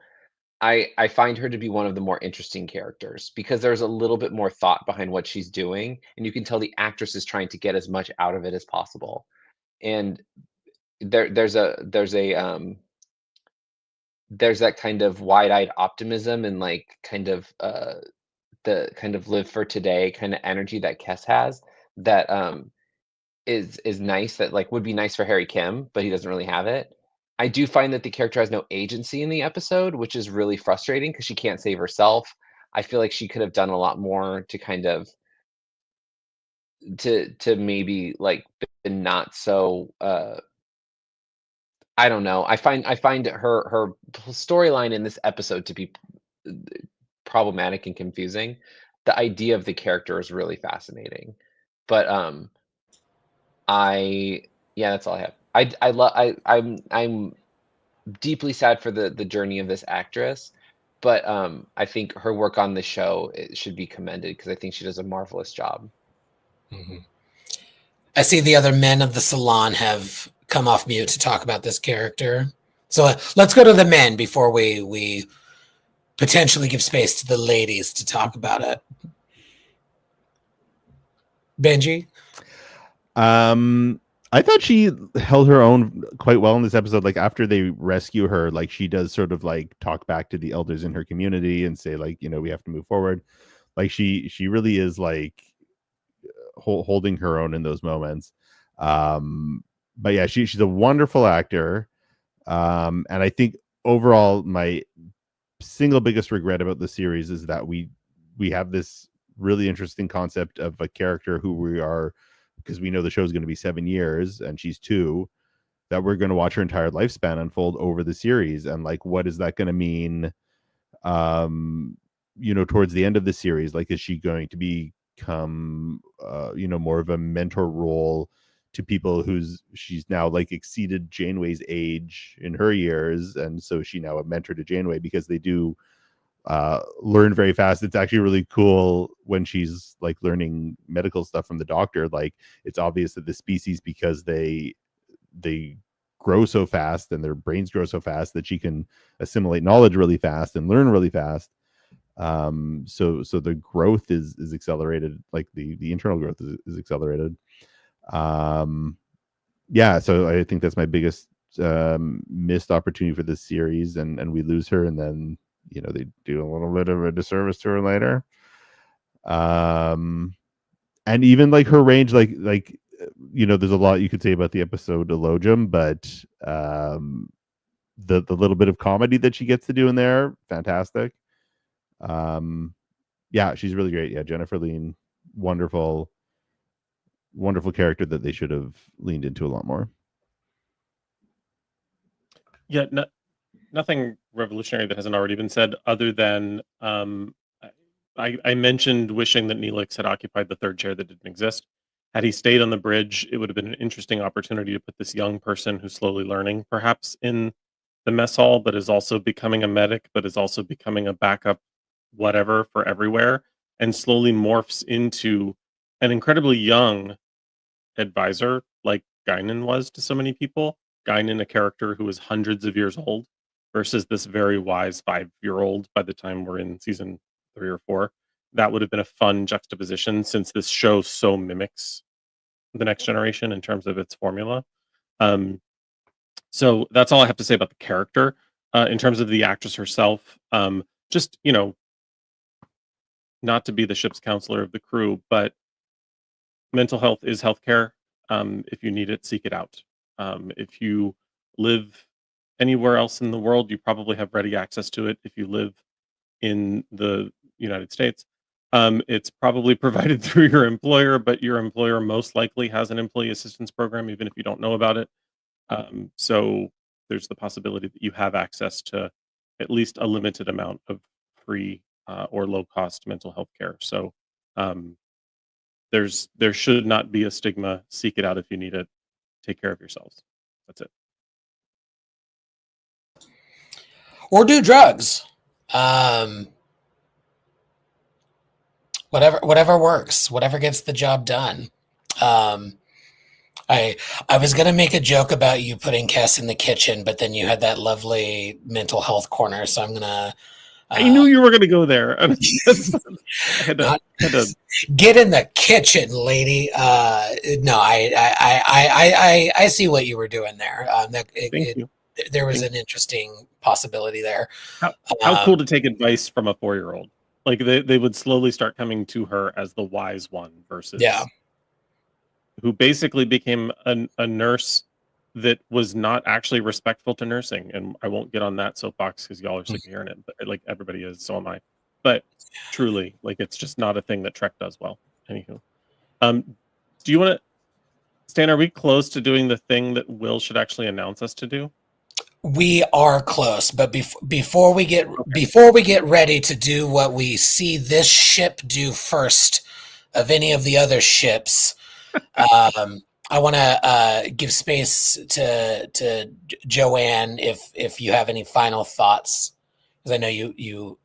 I find her to be one of the more interesting characters because there's a little bit more thought behind what she's doing, and you can tell the actress is trying to get as much out of it as possible. And there's that kind of wide-eyed optimism and like kind of the kind of live for today kind of energy that Kes has that is nice, that like would be nice for Harry Kim, but he doesn't really have it. I do find that the character has no agency in the episode, which is really frustrating because she can't save herself. I feel like she could have done a lot more to kind of to maybe like been not so I don't know. I find her storyline in this episode to be problematic and confusing. The idea of the character is really fascinating. But I yeah, that's all I have. I love I'm deeply sad for the journey of this actress, but I think her work on the show, it should be commended because I think she does a marvelous job. Mm-hmm. I see the other men of the Salon have come off mute to talk about this character. So let's go to the men before we potentially give space to the ladies to talk about it. Benji? I thought she held her own quite well in this episode. Like after they rescue her, like she does sort of like talk back to the elders in her community and say like, we have to move forward. Like she really is like holding her own in those moments. But yeah, she's a wonderful actor. And I think overall my single biggest regret about the series is that we have this really interesting concept of a character who we are, because we know the show is going to be 7 years and she's 2, that we're going to watch her entire lifespan unfold over the series. And like, what is that going to mean, towards the end of the series? Like, is she going to become, more of a mentor role to people she's now like exceeded Janeway's age in her years. And so she now a mentor to Janeway because they do learn very fast. It's actually really cool when she's like learning medical stuff from the Doctor. Like it's obvious that the species, because they grow so fast and their brains grow so fast, that she can assimilate knowledge really fast and learn really fast. So the growth is accelerated, like the internal growth is accelerated. Yeah, so I think that's my biggest missed opportunity for this series, and we lose her, and then they do a little bit of a disservice to her later. And even like her range, like there's a lot you could say about the episode Elogium, but the little bit of comedy that she gets to do in there, fantastic. Yeah, she's really great. Yeah, Jennifer Lean, wonderful character that they should have leaned into a lot more. Yeah, nothing revolutionary that hasn't already been said, other than I mentioned wishing that Neelix had occupied the third chair that didn't exist. Had he stayed on the bridge, it would have been an interesting opportunity to put this young person who's slowly learning, perhaps in the mess hall, but is also becoming a medic, but is also becoming a backup whatever for everywhere, and slowly morphs into an incredibly young advisor like Guinan was to so many people. Guinan, a character who is hundreds of years old, versus this very wise 5-year-old by the time we're in season 3 or 4. That would have been a fun juxtaposition since this show so mimics the Next Generation in terms of its formula. So that's all I have to say about the character. In terms of the actress herself, just, not to be the ship's counselor of the crew, but mental health is healthcare. If you need it, seek it out. If you live anywhere else in the world, you probably have ready access to it. If you live in the United States, it's probably provided through your employer, but your employer most likely has an employee assistance program, even if you don't know about it. So there's the possibility that you have access to at least a limited amount of free or low cost mental health care. So there should not be a stigma. Seek it out if you need it. Take care of yourselves. That's it. Or do drugs. Whatever works, whatever gets the job done. I was gonna make a joke about you putting Cass in the kitchen, but then you had that lovely mental health corner, so I'm gonna. I knew you were gonna go there. I had to get in the kitchen, lady. No, I see what you were doing there. Thank you. There was an interesting possibility there. How cool to take advice from a 4-year-old. Like they would slowly start coming to her as the wise one versus who basically became a nurse that was not actually respectful to nursing. And I won't get on that soapbox because y'all are sick of hearing it, but like everybody is, so am I. But truly, like it's just not a thing that Trek does well. Anywho, do you want to, Stan, are we close to doing the thing that Will should actually announce us to do? We are close, but before we get ready to do what we see this ship do first of any of the other ships, I want to give space to Joanne if you have any final thoughts, because I know you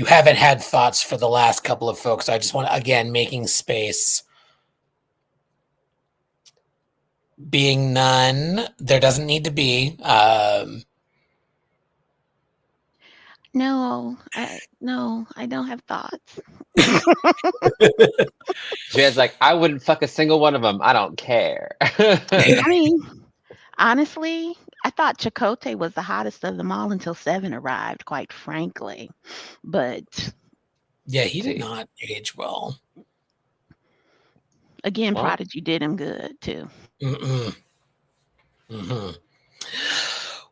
haven't had thoughts for the last couple of folks. So I just want to, again, making space. Being none, there doesn't need to be. No, I don't have thoughts. Jan's like, I wouldn't fuck a single one of them. I don't care. I mean, honestly, I thought Chakotay was the hottest of them all until 7 arrived, quite frankly. But yeah, he did not age well. Again, Prodigy did him good too.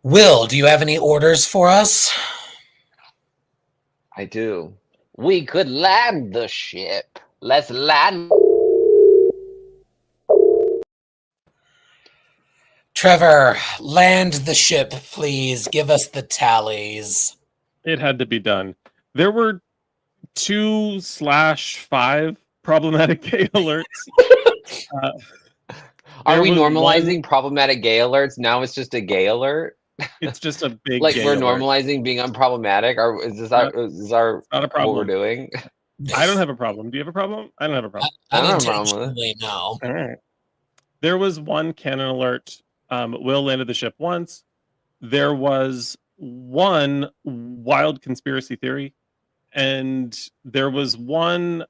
Will, do you have any orders for us? I do. We could land the ship. Let's land. Trevor, land the ship, please. Give us the tallies. It had to be done. There were 2/5 problematic gay alerts. Are we normalizing problematic gay alerts? Now it's just a gay alert? It's just a big like gay we're alert. Normalizing being unproblematic? Or is this our not a problem. what we're doing? I don't have a problem. Do you have a problem? I don't have a problem. I don't have a problem with it. No. All right. There was one canon alert. Will landed the ship once. There was one wild conspiracy theory. And there was one,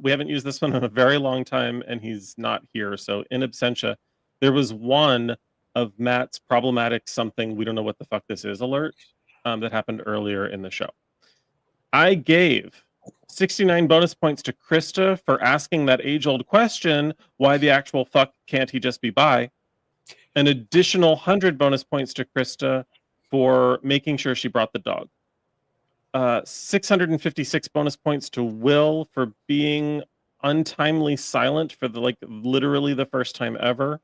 we haven't used this one in a very long time, and he's not here. So in absentia, there was one of Matt's problematic something, we don't know what the fuck this is alert, that happened earlier in the show. I gave 69 bonus points to Krista for asking that age-old question, why the actual fuck can't he just be bi? An additional 100 bonus points to Krista for making sure she brought the dog. 656 bonus points to Will for being untimely silent for literally the first time ever.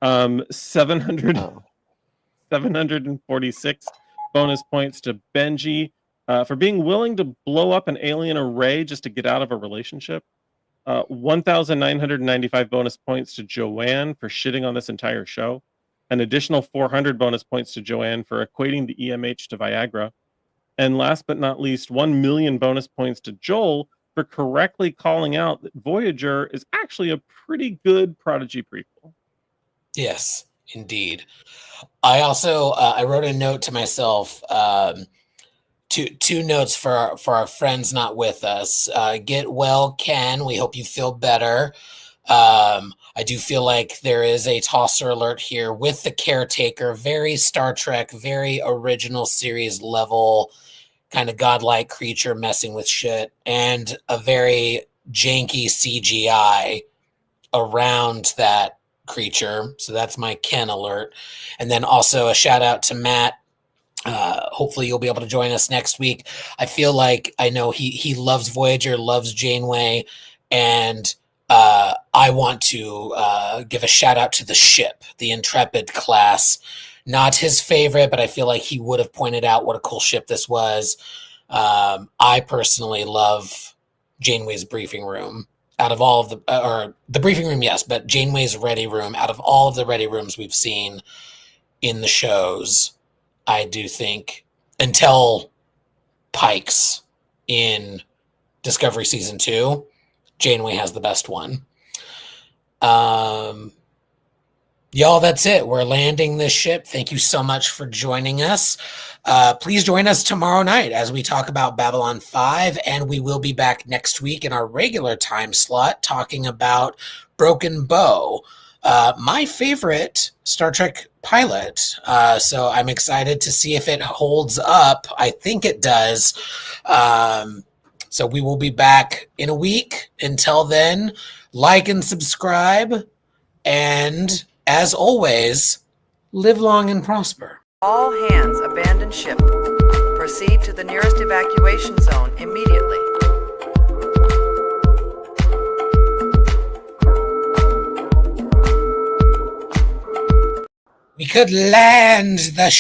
746 bonus points to Benji For being willing to blow up an alien array just to get out of a relationship. 1,995 bonus points to Joanne for shitting on this entire show. An additional 400 bonus points to Joanne for equating the EMH to Viagra. And last but not least, 1 million bonus points to Joel for correctly calling out that Voyager is actually a pretty good Prodigy prequel. Yes, indeed. I also I wrote a note to myself. Two notes for our friends not with us. Get well, Ken. We hope you feel better. I do feel like there is a tosser alert here with the Caretaker. Very Star Trek, very original series level, kind of godlike creature messing with shit, and a very janky CGI around that creature. So that's my Ken alert. And then also a shout out to Matt. Hopefully you'll be able to join us next week. I feel like I know he loves Voyager, loves Janeway, and I want to give a shout out to the ship, the Intrepid class. Not his favorite, but I feel like he would have pointed out what a cool ship this was. I personally love Janeway's briefing room. Out of all of or the briefing room, yes, but Janeway's ready room, out of all of the ready rooms we've seen in the shows, I do think, until Pike's in Discovery Season 2, Janeway has the best one. Y'all, that's it. We're landing this ship. Thank you so much for joining us. Please join us tomorrow night as we talk about Babylon 5, and we will be back next week in our regular time slot talking about Broken Bow, my favorite Star Trek pilot. So I'm excited to see if it holds up. I think it does. So we will be back in a week. Until then, like and subscribe, and as always, live long and prosper. All hands abandon ship. Proceed to the nearest evacuation zone immediately. We could land the